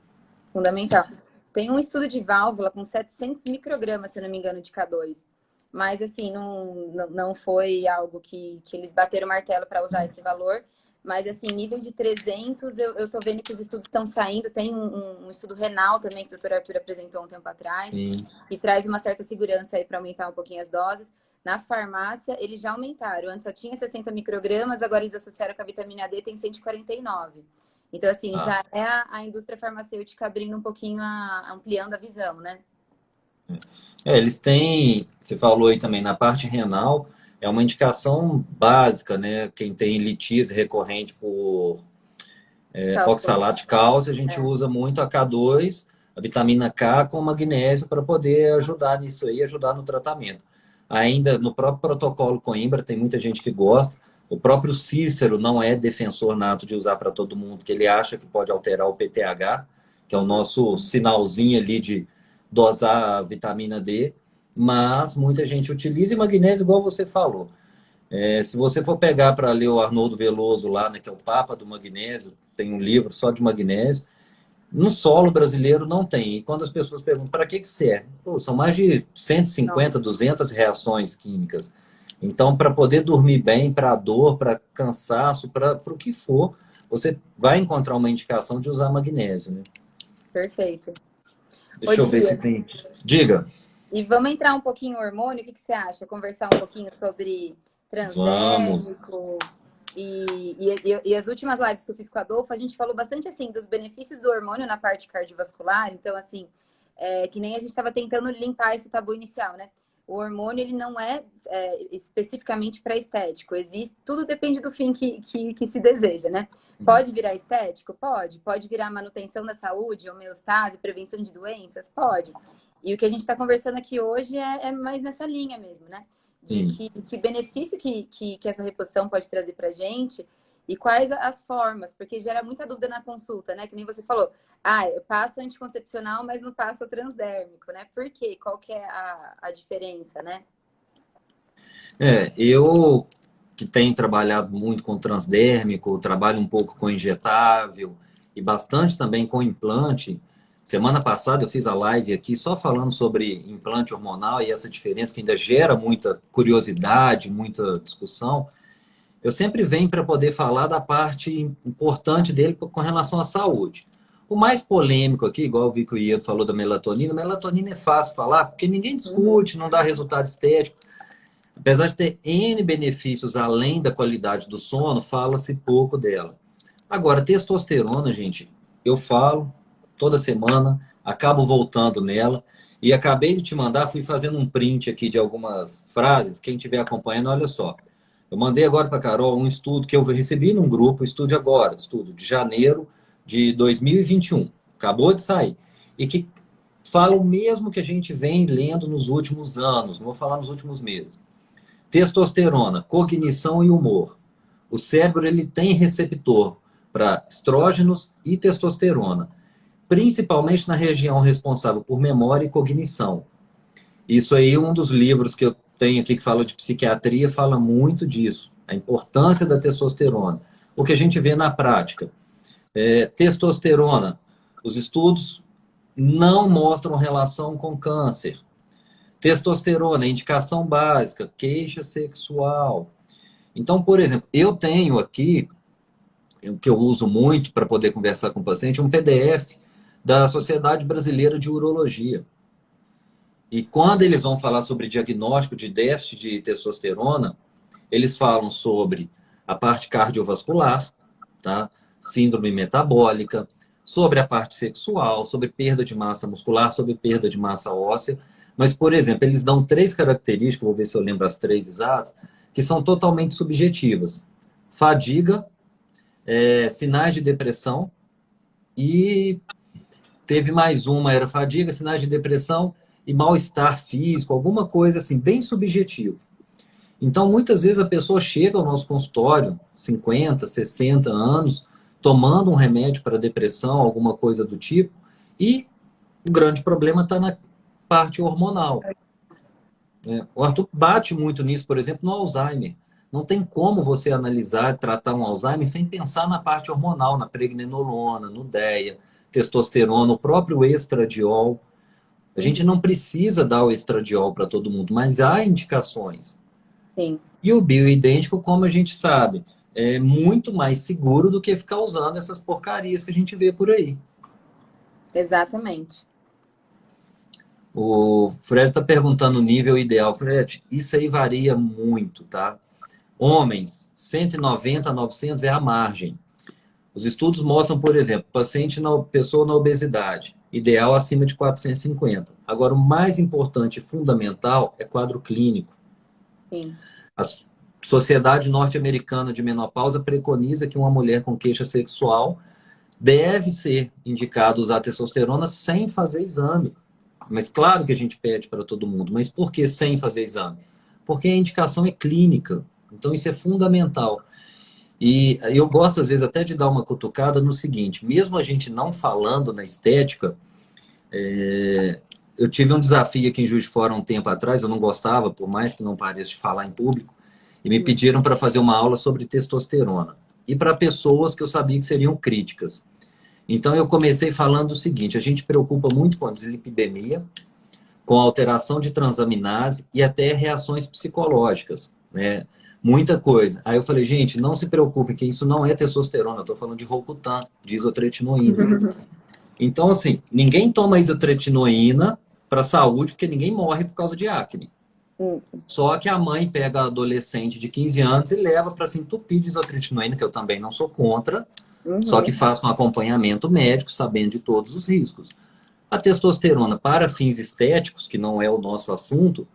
Speaker 2: Fundamental. Tem um estudo de válvula com 700 microgramas, se eu não me engano, de K2. Mas, assim, não foi algo que eles bateram o martelo para usar esse valor. Mas, assim, níveis de 300, eu tô vendo que os estudos estão saindo. Tem um estudo renal também, que o doutor Arthur apresentou um tempo atrás, que traz uma certa segurança aí para aumentar um pouquinho as doses. Na farmácia, eles já aumentaram. Antes só tinha 60 microgramas, agora eles associaram com a vitamina D, tem 149. Então, assim, já é a indústria farmacêutica abrindo um pouquinho, ampliando a visão, né?
Speaker 1: Eles têm, você falou aí também, na parte renal, é uma indicação básica, né? Quem tem litíase recorrente por oxalato de cálcio, a gente usa muito a K2, a vitamina K com magnésio para poder ajudar nisso aí, ajudar no tratamento. Ainda no próprio protocolo Coimbra, tem muita gente que gosta. O próprio Cícero não é defensor nato de usar para todo mundo, que ele acha que pode alterar o PTH, que é o nosso sinalzinho ali de dosar a vitamina D, mas muita gente utiliza e magnésio, igual você falou. Se você for pegar para ler o Arnoldo Veloso lá, né, que é o Papa do Magnésio, tem um livro só de magnésio, no solo brasileiro não tem. E quando as pessoas perguntam para que serve? Pô, são mais de 150, 200 reações químicas. Então, para poder dormir bem, para dor, para cansaço, para o que for, você vai encontrar uma indicação de usar magnésio, né?
Speaker 2: Perfeito. Ô,
Speaker 1: Deixa eu ver se
Speaker 2: Dias,
Speaker 1: tem... Diga.
Speaker 2: e vamos entrar um pouquinho no hormônio, o que você acha? Conversar um pouquinho sobre
Speaker 1: Vamos.
Speaker 2: transdérmico e as últimas lives que eu fiz com a Adolfo, a gente falou bastante, assim, dos benefícios do hormônio na parte cardiovascular, então, assim, que nem a gente estava tentando limpar esse tabu inicial, né? O hormônio, ele não especificamente para estético. Existe, tudo depende do fim que se deseja, né? Pode virar estético? Pode. Pode virar manutenção da saúde, homeostase, prevenção de doenças? Pode. E o que a gente está conversando aqui hoje é mais nessa linha mesmo, né? De que benefício que essa reposição pode trazer para a gente e quais as formas, porque gera muita dúvida na consulta, né? Que nem você falou, passa anticoncepcional, mas não passa transdérmico, né? Por quê? Qual que é a diferença, né?
Speaker 1: Eu que tenho trabalhado muito com transdérmico, trabalho um pouco com injetável e bastante também com implante. Semana passada eu fiz a live aqui só falando sobre implante hormonal e essa diferença que ainda gera muita curiosidade, muita discussão. Eu sempre venho para poder falar da parte importante dele com relação à saúde. O mais polêmico aqui, igual eu vi que o Ian falou da melatonina, melatonina é fácil falar, porque ninguém discute, não dá resultado estético. Apesar de ter N benefícios além da qualidade do sono, fala-se pouco dela. Agora, testosterona, gente, eu falo toda semana, acabo voltando nela, e acabei de te mandar, fui fazendo um print aqui de algumas frases, quem estiver acompanhando, olha só. Eu mandei agora para a Carol um estudo que eu recebi num grupo, estudo agora, estudo de janeiro de 2021, acabou de sair, e que fala o mesmo que a gente vem lendo nos últimos anos, não vou falar nos últimos meses. Testosterona, cognição e humor. O cérebro ele tem receptor para estrógenos e testosterona, principalmente na região responsável por memória e cognição. Isso aí, um dos livros que eu tenho aqui que fala de psiquiatria, fala muito disso, a importância da testosterona. O que a gente vê na prática. Testosterona, os estudos não mostram relação com câncer. Testosterona, indicação básica, queixa sexual. Então, por exemplo, eu tenho aqui, o que eu uso muito para poder conversar com o paciente, um PDF da Sociedade Brasileira de Urologia. E quando eles vão falar sobre diagnóstico de déficit de testosterona, eles falam sobre a parte cardiovascular, tá? Síndrome metabólica, sobre a parte sexual, sobre perda de massa muscular, sobre perda de massa óssea. Mas, por exemplo, eles dão 3 características, vou ver se eu lembro as 3 exatas, que são totalmente subjetivas. Fadiga, sinais de depressão e teve mais uma, era fadiga, sinais de depressão e mal-estar físico, alguma coisa assim, bem subjetivo. Então, muitas vezes a pessoa chega ao nosso consultório, 50, 60 anos, tomando um remédio para depressão, alguma coisa do tipo, e o grande problema está na parte hormonal. O Arthur bate muito nisso, por exemplo, no Alzheimer. Não tem como você analisar, tratar um Alzheimer sem pensar na parte hormonal, na pregnenolona, no DEA, testosterona, o próprio estradiol. A gente não precisa dar o estradiol para todo mundo, mas há indicações.
Speaker 2: Sim.
Speaker 1: E o bioidêntico, como a gente sabe, é muito mais seguro do que ficar usando essas porcarias que a gente vê por aí.
Speaker 2: Exatamente.
Speaker 1: O Fred está perguntando o nível ideal. Fred, isso aí varia muito, tá? Homens, 190 a 900 é a margem. Os estudos mostram, por exemplo, pessoa na obesidade, ideal acima de 450. Agora, o mais importante e fundamental é quadro clínico.
Speaker 2: Sim.
Speaker 1: A Sociedade Norte-Americana de Menopausa preconiza que uma mulher com queixa sexual deve ser indicada usar testosterona sem fazer exame. Mas claro que a gente pede para todo mundo. Mas por que sem fazer exame? Porque a indicação é clínica. Então isso é fundamental. E eu gosto, às vezes, até de dar uma cutucada no seguinte: mesmo a gente não falando na estética, eu tive um desafio aqui em Juiz de Fora um tempo atrás, eu não gostava, por mais que não pareça, de falar em público, e me pediram para fazer uma aula sobre testosterona. E para pessoas que eu sabia que seriam críticas. Então eu comecei falando o seguinte: a gente preocupa muito com a dislipidemia, com a alteração de transaminase e até reações psicológicas, né? muita coisa. Aí eu falei, gente, não se preocupe, que isso não é testosterona, eu estou falando de Rocutan, de isotretinoína. Então, assim, ninguém toma isotretinoína para saúde, porque ninguém morre por causa de acne.
Speaker 2: Hum,
Speaker 1: Só que a mãe pega a adolescente de 15 anos e leva para se entupir de isotretinoína, que eu também não sou contra, só que
Speaker 2: uhum,
Speaker 1: faça um acompanhamento médico, sabendo de todos os riscos. A testosterona para fins estéticos, que não é o nosso assunto,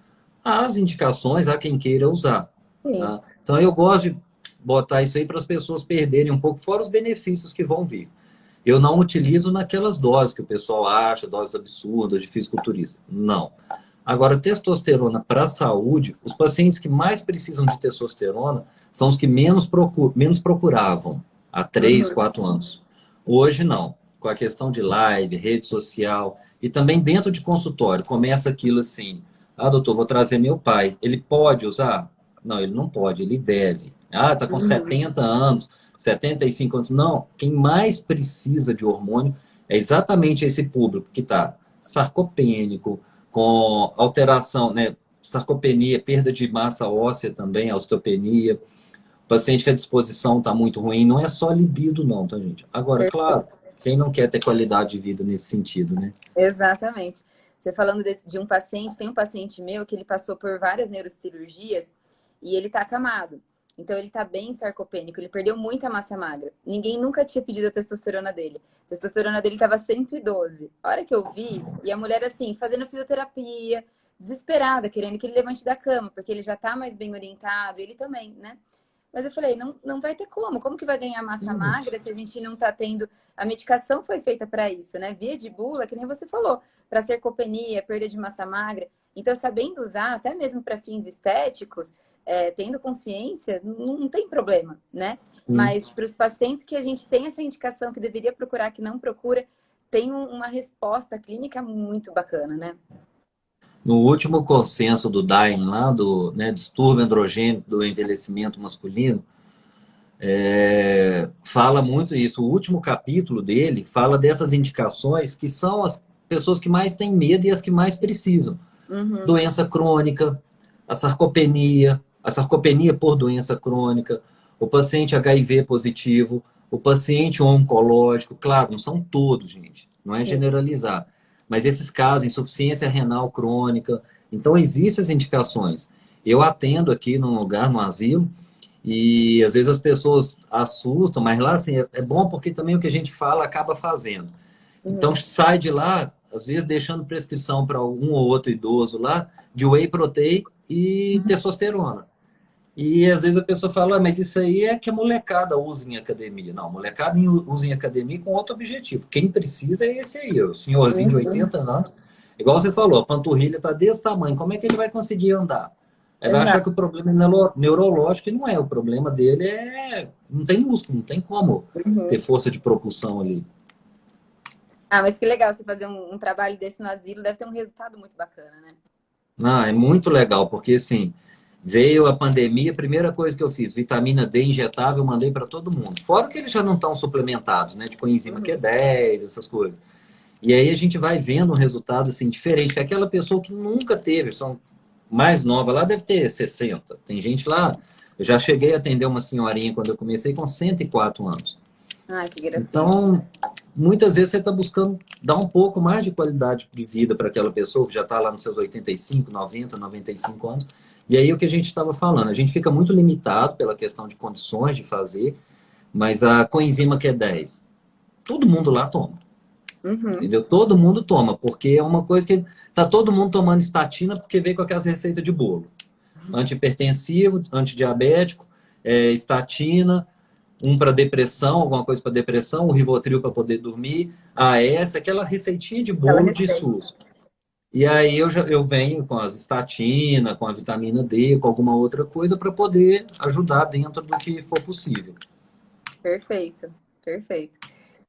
Speaker 1: há as indicações, há quem queira usar.
Speaker 2: sim.
Speaker 1: Tá? Então eu gosto de botar isso aí para as pessoas perderem um pouco, fora os benefícios que vão vir. Eu não utilizo naquelas doses que o pessoal acha, doses absurdas de fisiculturismo. Não. Agora, testosterona para a saúde, os pacientes que mais precisam de testosterona são os que menos procuravam há 3,
Speaker 2: Uhum.
Speaker 1: 4 anos. Hoje, não. Com a questão de live, rede social e também dentro de consultório, começa aquilo assim: ah, doutor, vou trazer meu pai. Ele pode usar? Não, ele não pode, ele deve. Ah, está com
Speaker 2: Uhum.
Speaker 1: 70 anos, 75 anos. Não, quem mais precisa de hormônio é exatamente esse público que está sarcopênico, com alteração, né? Sarcopenia, perda de massa óssea também, osteopenia. O paciente que a disposição está muito ruim, não é só libido, não, tá, gente? Agora, claro,
Speaker 2: Perfeito.
Speaker 1: quem não quer ter qualidade de vida nesse sentido, né?
Speaker 2: Exatamente. Você falando de um paciente, tem um paciente meu que ele passou por várias neurocirurgias e ele tá acamado. Então ele tá bem sarcopênico, ele perdeu muita massa magra. Ninguém nunca tinha pedido a testosterona dele. A testosterona dele tava 112. A hora que eu vi, e a mulher assim, fazendo fisioterapia, desesperada, querendo que ele levante da cama, porque ele já tá mais bem orientado, ele também, né? Mas eu falei, não, não vai ter como. Como que vai ganhar massa magra se a gente não está tendo. A medicação foi feita para isso, né? Via de bula, que nem você falou, para sarcopenia, perda de massa magra. Então, sabendo usar, até mesmo para fins estéticos, tendo consciência, não tem problema, né?
Speaker 1: Sim.
Speaker 2: Mas para os pacientes que a gente tem essa indicação que deveria procurar, que não procura, tem uma resposta clínica muito bacana, né?
Speaker 1: No último consenso do Dyne, lá do, né, distúrbio androgênico do envelhecimento masculino, fala muito isso. O último capítulo dele fala dessas indicações que são as pessoas que mais têm medo e as que mais precisam.
Speaker 2: Uhum.
Speaker 1: Doença crônica, a sarcopenia por doença crônica, o paciente HIV positivo, o paciente oncológico, claro, não são todos, gente, não é
Speaker 2: Sim.
Speaker 1: generalizar, mas esses casos, insuficiência renal crônica, então existem as indicações. Eu atendo aqui num lugar, no asilo, e às vezes as pessoas assustam, mas lá assim, é bom porque também o que a gente fala acaba fazendo. Então
Speaker 2: Uhum.
Speaker 1: sai de lá, às vezes deixando prescrição para um ou outro idoso lá, de whey protein e testosterona. E às vezes a pessoa fala, mas isso aí é que a molecada usa em academia. Não, a molecada usa em academia com outro objetivo. Quem precisa é esse aí, o senhorzinho de
Speaker 2: Uhum.
Speaker 1: 80 anos. Igual você falou, a panturrilha está desse tamanho, como é que ele vai conseguir andar? Aí vai achar
Speaker 2: Exato.
Speaker 1: que o problema é neurológico, e não é. O problema dele é. Não tem músculo, não tem como ter
Speaker 2: Uhum.
Speaker 1: força de propulsão ali.
Speaker 2: Ah, mas que legal você fazer um trabalho desse no asilo, deve ter um resultado muito bacana, né?
Speaker 1: Não, é muito legal, porque assim, veio a pandemia, a primeira coisa que eu fiz, vitamina D injetável, eu mandei para todo mundo. Fora que eles já não estão suplementados, né? De coenzima
Speaker 2: Uhum.
Speaker 1: Q10, essas coisas. E aí a gente vai vendo um resultado assim diferente, que aquela pessoa que nunca teve, são mais nova lá, deve ter 60. Tem gente lá, eu já cheguei a atender uma senhorinha quando eu comecei com 104 anos.
Speaker 2: Ai, que gracinha.
Speaker 1: Então, muitas vezes você está buscando dar um pouco mais de qualidade de vida para aquela pessoa que já está lá nos seus 85, 90, 95 anos. E aí o que a gente estava falando, a gente fica muito limitado pela questão de condições de fazer, mas a coenzima Q10, todo mundo lá toma,
Speaker 2: Uhum.
Speaker 1: entendeu? Todo mundo toma, porque é uma coisa que tá todo mundo tomando estatina porque veio com aquelas receitas de bolo. Antihipertensivo, antidiabético, estatina, um para depressão, alguma coisa para depressão, o Rivotril para poder dormir, AS, aquela receitinha de
Speaker 2: Aquela
Speaker 1: bolo de
Speaker 2: receita.
Speaker 1: SUS. E aí eu venho com as estatinas, com a vitamina D, com alguma outra coisa para poder ajudar dentro do que for possível.
Speaker 2: Perfeito, perfeito.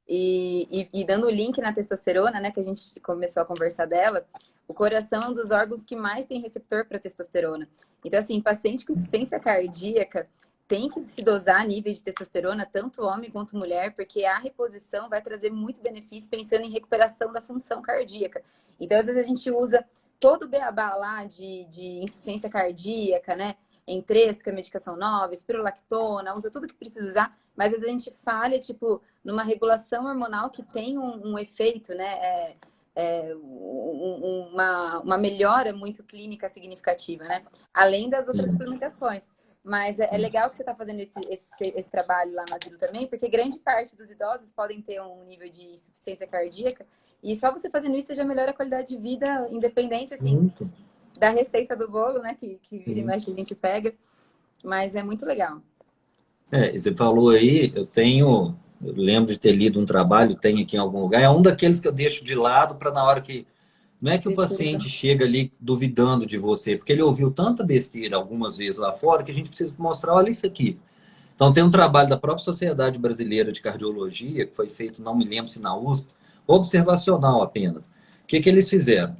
Speaker 2: E dando o link na testosterona, né, que a gente começou a conversar dela, o coração é um dos órgãos que mais tem receptor para testosterona. Então, assim, paciente com insuficiência cardíaca tem que se dosar níveis de testosterona, tanto homem quanto mulher, porque a reposição vai trazer muito benefício pensando em recuperação da função cardíaca. Então, às vezes a gente usa todo o beabá lá de insuficiência cardíaca, né? Entresca, medicação nova, espirulactona, usa tudo que precisa usar, mas às vezes a gente falha, tipo, numa regulação hormonal que tem um efeito, né? Uma melhora muito clínica significativa, né? Além das outras suplementações. Mas é legal que você está fazendo esse trabalho lá no asilo também, porque grande parte dos idosos podem ter um nível de insuficiência cardíaca, e só você fazendo isso você já melhora a qualidade de vida, independente, assim,
Speaker 1: Muito.
Speaker 2: da receita do bolo, né? Que vira e mexe a gente pega. Mas é muito legal.
Speaker 1: Você falou aí, eu lembro de ter lido um trabalho, tem aqui em algum lugar, é um daqueles que eu deixo de lado para na hora que, não é que o paciente chega ali duvidando de você, porque ele ouviu tanta besteira algumas vezes lá fora que a gente precisa mostrar, olha isso aqui. Então tem um trabalho da própria Sociedade Brasileira de Cardiologia, que foi feito, não me lembro se na USP, observacional apenas. O que eles fizeram?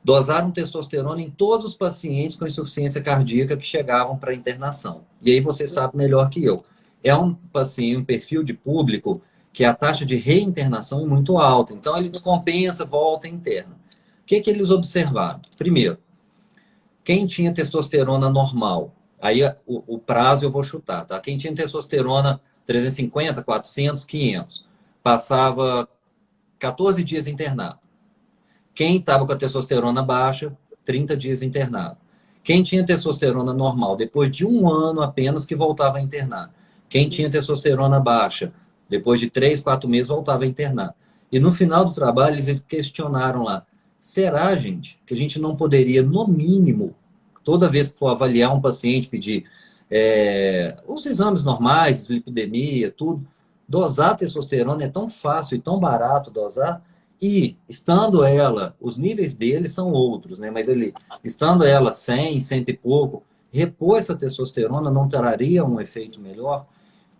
Speaker 1: Dosaram testosterona em todos os pacientes com insuficiência cardíaca que chegavam para internação. E aí você sabe melhor que eu. É um paciente, um perfil de público que a taxa de reinternação é muito alta. Então ele descompensa, volta interna. O que eles observaram? Primeiro, quem tinha testosterona normal, aí o prazo eu vou chutar, tá? Quem tinha testosterona 350, 400, 500, passava 14 dias internado. Quem estava com a testosterona baixa, 30 dias internado. Quem tinha testosterona normal, depois de 1 ano apenas que voltava a internar. Quem tinha testosterona baixa, depois de 3, 4 meses, voltava a internar. E no final do trabalho, eles questionaram lá, será, gente, que a gente não poderia, no mínimo, toda vez que for avaliar um paciente, pedir os exames normais, dislipidemia, tudo, dosar a testosterona é tão fácil e tão barato dosar, e estando ela, os níveis dele são outros, né? Mas estando ela 100, 100 e pouco, repor essa testosterona não traria um efeito melhor?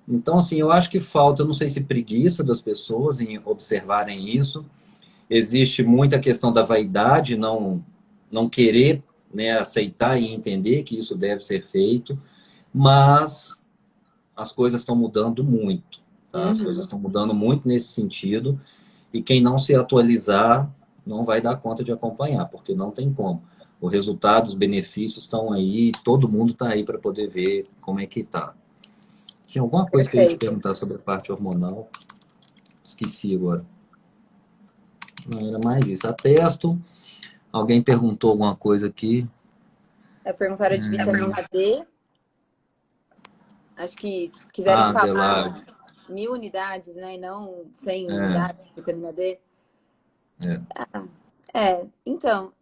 Speaker 1: Então, assim, eu acho que falta, eu não sei se preguiça das pessoas em observarem isso. Existe muita questão da vaidade, não querer, né, aceitar e entender que isso deve ser feito, mas as coisas estão mudando muito. Tá? As coisas estão mudando muito nesse sentido. E quem não se atualizar não vai dar conta de acompanhar, porque não tem como. O resultado, os benefícios estão aí, todo mundo está aí para poder ver como é que está. Tinha alguma coisa que eu ia te perguntar sobre a parte hormonal? Esqueci agora. Não, era mais isso. Atesto. Alguém perguntou alguma coisa aqui.
Speaker 2: Perguntaram de vitamina D. Acho que quiseram falar 1000 unidades, né? E não 100 unidades de vitamina D. Então,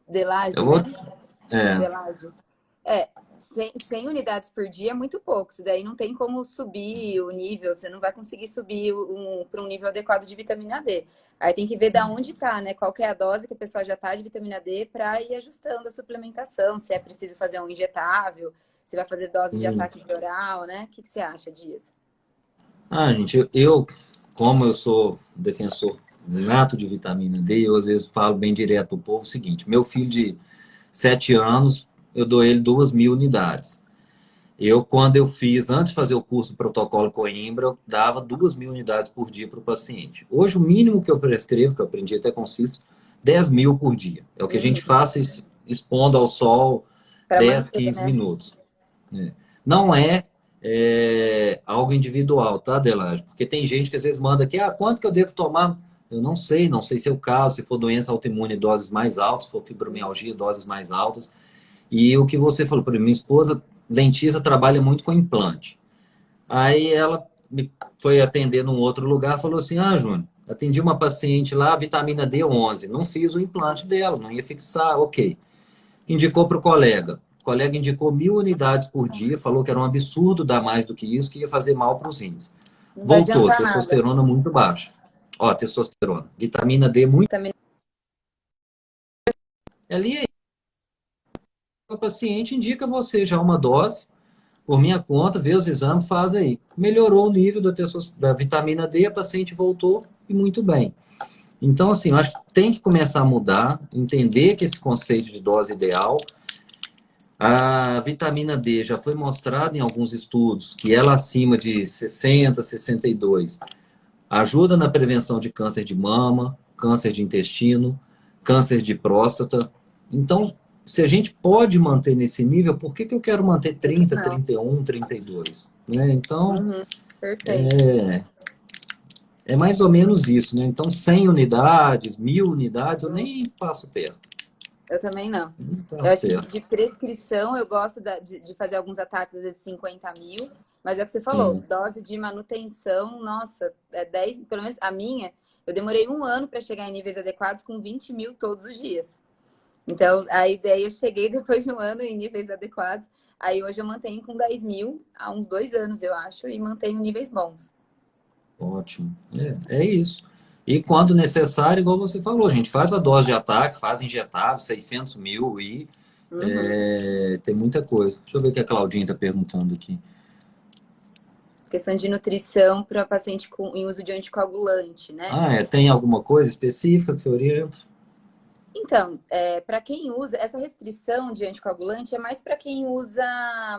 Speaker 2: Delágio, né? Delágio. 100 unidades por dia é muito pouco. Isso daí não tem como subir o nível. Você não vai conseguir subir para um nível adequado de vitamina D. Aí tem que ver da onde está, né? Qual que é a dose que a pessoa já está de vitamina D para ir ajustando a suplementação. Se é preciso fazer um injetável, se vai fazer dose de ataque oral, né? O que você acha disso?
Speaker 1: Gente, como eu sou defensor nato de vitamina D, eu às vezes falo bem direto pro povo o seguinte, meu filho de 7 anos, eu dou ele 2.000 unidades. Quando eu fiz, antes de fazer o curso do protocolo Coimbra, eu dava 2.000 unidades por dia para o paciente. Hoje, o mínimo que eu prescrevo, que eu aprendi até com Cícero, 10.000 por dia. É o que a gente faz expondo ao sol 10, 15 minutos. Não é algo individual, tá, Adelaide? Porque tem gente que às vezes manda aqui, quanto que eu devo tomar? Eu não sei se é o caso, se for doença autoimune, doses mais altas, se for fibromialgia, doses mais altas. E o que você falou, para minha esposa, dentista, trabalha muito com implante. Aí ela me foi atender num outro lugar, falou assim, Júnior, atendi uma paciente lá, vitamina D11, não fiz o implante dela, não ia fixar, ok. Indicou para o colega indicou 1.000 unidades por dia, falou que era um absurdo dar mais do que isso, que ia fazer mal para os rins. Voltou, testosterona muito baixa. Testosterona. Vitamina D muito. Ali o paciente indica você já uma dose, por minha conta, vê os exames, faz aí. Melhorou o nível da vitamina D, a paciente voltou e muito bem. Então, assim, eu acho que tem que começar a mudar, entender que esse conceito de dose ideal. A vitamina D já foi mostrado em alguns estudos que ela acima de 60, 62 ajuda na prevenção de câncer de mama, câncer de intestino, câncer de próstata. Então, se a gente pode manter nesse nível, por que que eu quero manter 30,
Speaker 2: Não.
Speaker 1: 31, 32? Né? Então,
Speaker 2: Uhum. Perfeito.
Speaker 1: é mais ou menos isso, né? Então, 100 unidades, 1000 unidades, eu nem passo perto.
Speaker 2: Eu também não.
Speaker 1: Nem
Speaker 2: Eu
Speaker 1: passo
Speaker 2: acho que
Speaker 1: perto.
Speaker 2: de prescrição eu gosto de fazer alguns ataques, às vezes 50 mil, mas é o que você falou,
Speaker 1: Sim.
Speaker 2: dose de manutenção, nossa, é 10, pelo menos a minha, eu demorei um ano para chegar em níveis adequados com 20 mil todos os dias. Então, a ideia eu cheguei depois de um ano em níveis adequados, aí hoje eu mantenho com 10 mil há uns 2 anos, eu acho, e mantenho níveis bons.
Speaker 1: Ótimo. É isso. E quando necessário, igual você falou, a gente faz a dose de ataque, faz injetável, 600 mil e
Speaker 2: Uhum.
Speaker 1: tem muita coisa. Deixa eu ver o que a Claudinha está perguntando aqui.
Speaker 2: Questão de nutrição para paciente em uso de anticoagulante, né?
Speaker 1: Tem alguma coisa específica que você orienta?
Speaker 2: Então, para quem usa, essa restrição de anticoagulante é mais para quem usa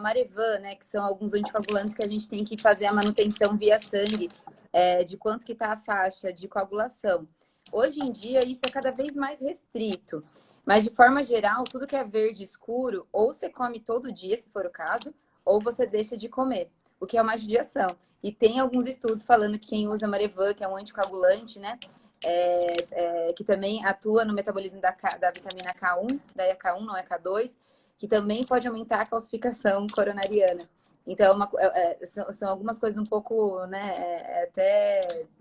Speaker 2: Marevan, né? Que são alguns anticoagulantes que a gente tem que fazer a manutenção via sangue, de quanto que está a faixa de coagulação. Hoje em dia, isso é cada vez mais restrito. Mas, de forma geral, tudo que é verde escuro, ou você come todo dia, se for o caso, ou você deixa de comer, o que é uma judiação. E tem alguns estudos falando que quem usa Marevan, que é um anticoagulante, né? Que também atua no metabolismo da vitamina K1, da K1, não é K2, que também pode aumentar a calcificação coronariana. Então, são algumas coisas um pouco, né, até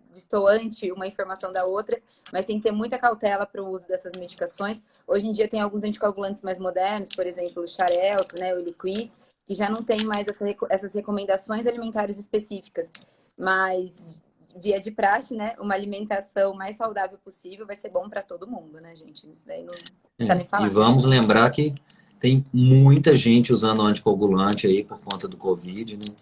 Speaker 2: destoante uma informação da outra, mas tem que ter muita cautela para o uso dessas medicações. Hoje em dia tem alguns anticoagulantes mais modernos, por exemplo, o Xarelto, né, o Eliquis, que já não tem mais essas recomendações alimentares específicas. Mas via de praxe, né? Uma alimentação mais saudável possível vai ser bom para todo mundo, né, gente? Isso daí não tá nem
Speaker 1: E
Speaker 2: falar.
Speaker 1: vamos lembrar que tem muita gente usando anticoagulante aí por conta do Covid, né?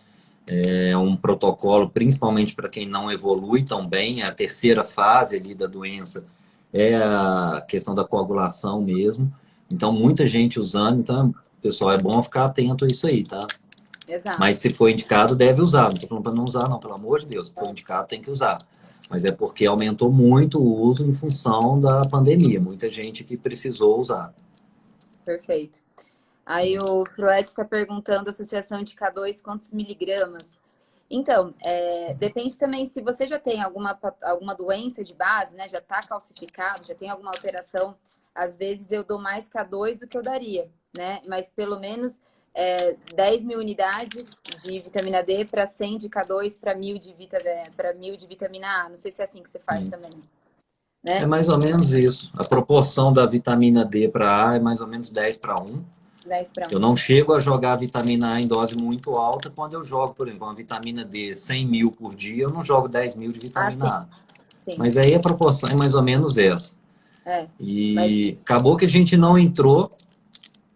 Speaker 1: É um protocolo, principalmente para quem não evolui tão bem, é a terceira fase ali da doença é a questão da coagulação mesmo. Então, muita gente usando. Então, pessoal, é bom ficar atento a isso aí, tá? Mas
Speaker 2: Exato.
Speaker 1: se for indicado, deve usar. Não estou falando para não usar, não, pelo amor de Deus. Se for indicado, tem que usar. Mas é porque aumentou muito o uso em função da pandemia. Muita gente que precisou usar.
Speaker 2: Perfeito. Aí o Fruet está perguntando, associação de K2, quantos miligramas? Então, depende também se você já tem alguma doença de base, né? Já está calcificado, já tem alguma alteração. Às vezes eu dou mais K2 do que eu daria, né? Mas pelo menos 10 mil unidades de vitamina D para 100 de K2 para 1000 de vitamina A. Não sei se é assim que você faz também,
Speaker 1: É
Speaker 2: né?
Speaker 1: mais ou menos isso. A proporção da vitamina D para A é mais ou menos 10:1.
Speaker 2: 10 para
Speaker 1: Eu
Speaker 2: 1.
Speaker 1: não chego a jogar a vitamina A em dose muito alta quando eu jogo, por exemplo, uma vitamina D 100 mil por dia, eu não jogo 10 mil de
Speaker 2: Ah, sim,
Speaker 1: vitamina A.
Speaker 2: sim.
Speaker 1: Mas aí a proporção é mais ou menos essa.
Speaker 2: É. Mas
Speaker 1: E acabou que a gente não entrou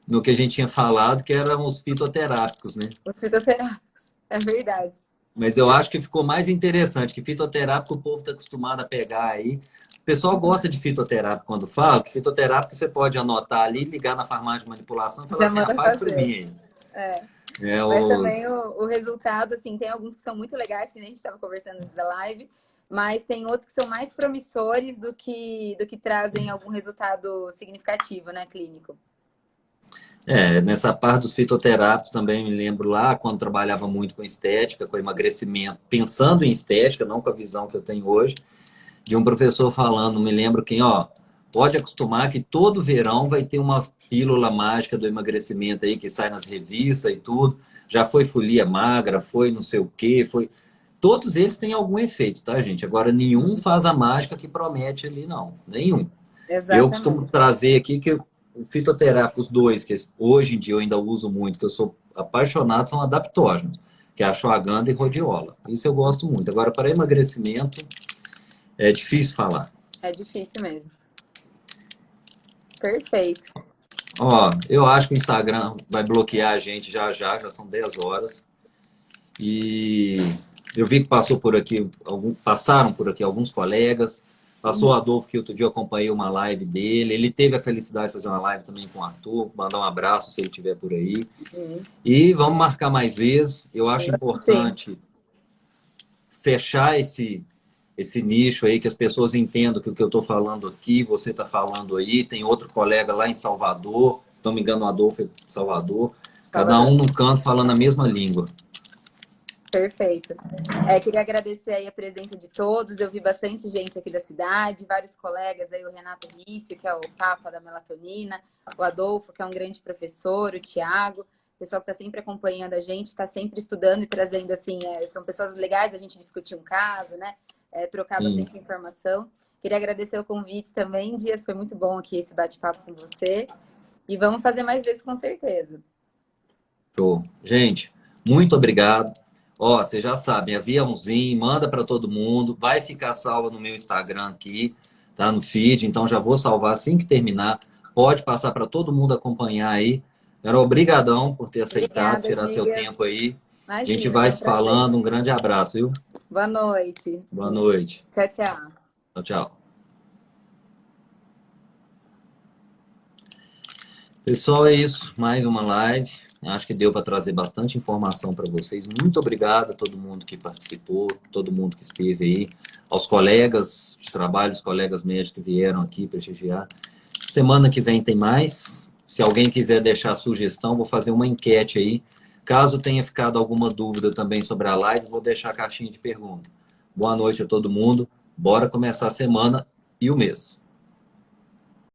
Speaker 1: no que a gente tinha falado, que eram os fitoterápicos, né?
Speaker 2: os fitoterápicos, é verdade.
Speaker 1: Mas eu acho que ficou mais interessante, que fitoterápico o povo está acostumado a pegar aí. O pessoal gosta de fitoterápico quando fala, que fitoterápico você pode anotar ali, ligar na farmácia de manipulação e falar
Speaker 2: Já
Speaker 1: assim,
Speaker 2: manda
Speaker 1: faz para
Speaker 2: fazer.
Speaker 1: mim.
Speaker 2: É.
Speaker 1: É,
Speaker 2: Mas também
Speaker 1: os...
Speaker 2: o resultado, assim, tem alguns que são muito legais, que nem a gente estava conversando antes da live, mas tem outros que são mais promissores do que trazem algum resultado significativo, né, clínico.
Speaker 1: Nessa parte dos fitoterápicos também me lembro lá, quando trabalhava muito com estética, com emagrecimento, pensando em estética, não com a visão que eu tenho hoje, de um professor falando, me lembro quem, pode acostumar que todo verão vai ter uma pílula mágica do emagrecimento aí que sai nas revistas e tudo. Já foi folia magra, foi não sei o quê, foi. Todos eles têm algum efeito, tá, gente? Agora, nenhum faz a mágica que promete ali, não. Nenhum. Eu costumo
Speaker 2: Exatamente.
Speaker 1: trazer aqui que o fitoterápico, os dois, que hoje em dia eu ainda uso muito, que eu sou apaixonado, são adaptógenos, que é a ashwagandha e rhodiola. Isso eu gosto muito. Agora, para emagrecimento, é difícil falar.
Speaker 2: É difícil mesmo. Perfeito.
Speaker 1: Eu acho que o Instagram vai bloquear a gente já são 10 horas. E eu vi que passaram por aqui alguns colegas. Passou o
Speaker 2: Uhum.
Speaker 1: Adolfo, que outro dia eu acompanhei uma live dele. Ele teve a felicidade de fazer uma live também com o Arthur. Mandar um abraço se ele estiver por aí.
Speaker 2: Uhum.
Speaker 1: E vamos marcar mais vezes. Eu acho
Speaker 2: Sim,
Speaker 1: importante fechar esse nicho aí, que as pessoas entendam que o que eu estou falando aqui, você está falando aí. Tem outro colega lá em Salvador não me engano, o Adolfo é de Salvador. Cada um num canto falando a mesma língua.
Speaker 2: Perfeito. Queria agradecer aí a presença de todos. Eu vi bastante gente aqui da cidade, vários colegas aí, o Renato Rício, que é o Papa da Melatonina, o Adolfo, que é um grande professor, o Tiago, pessoal que está sempre acompanhando a gente, está sempre estudando e trazendo, assim, são pessoas legais, a gente discutir um caso, né? Trocar bastante informação. Queria agradecer o convite também, Dias, foi muito bom aqui esse bate-papo com você. E vamos fazer mais vezes, com certeza.
Speaker 1: Show. Gente, muito obrigado. Ó, vocês já sabem, aviãozinho, manda para todo mundo. Vai ficar salva no meu Instagram aqui, tá? No feed. Então já vou salvar assim que terminar. Pode passar para todo mundo acompanhar aí. Era obrigadão por ter aceitado,
Speaker 2: Obrigada,
Speaker 1: tirar seu
Speaker 2: Dias.
Speaker 1: tempo aí. A gente
Speaker 2: Imagina,
Speaker 1: vai
Speaker 2: foi um
Speaker 1: se
Speaker 2: prazer.
Speaker 1: falando. Um grande abraço, viu?
Speaker 2: Boa noite.
Speaker 1: Boa noite.
Speaker 2: Tchau, tchau.
Speaker 1: Tchau, tchau. Pessoal, é isso. Mais uma live. Acho que deu para trazer bastante informação para vocês. Muito obrigado a todo mundo que participou, todo mundo que esteve aí, aos colegas de trabalho, os colegas médicos que vieram aqui prestigiar. Semana que vem tem mais. Se alguém quiser deixar sugestão, vou fazer uma enquete aí. Caso tenha ficado alguma dúvida também sobre a live, vou deixar a caixinha de pergunta. Boa noite a todo mundo. Bora começar a semana e o mês.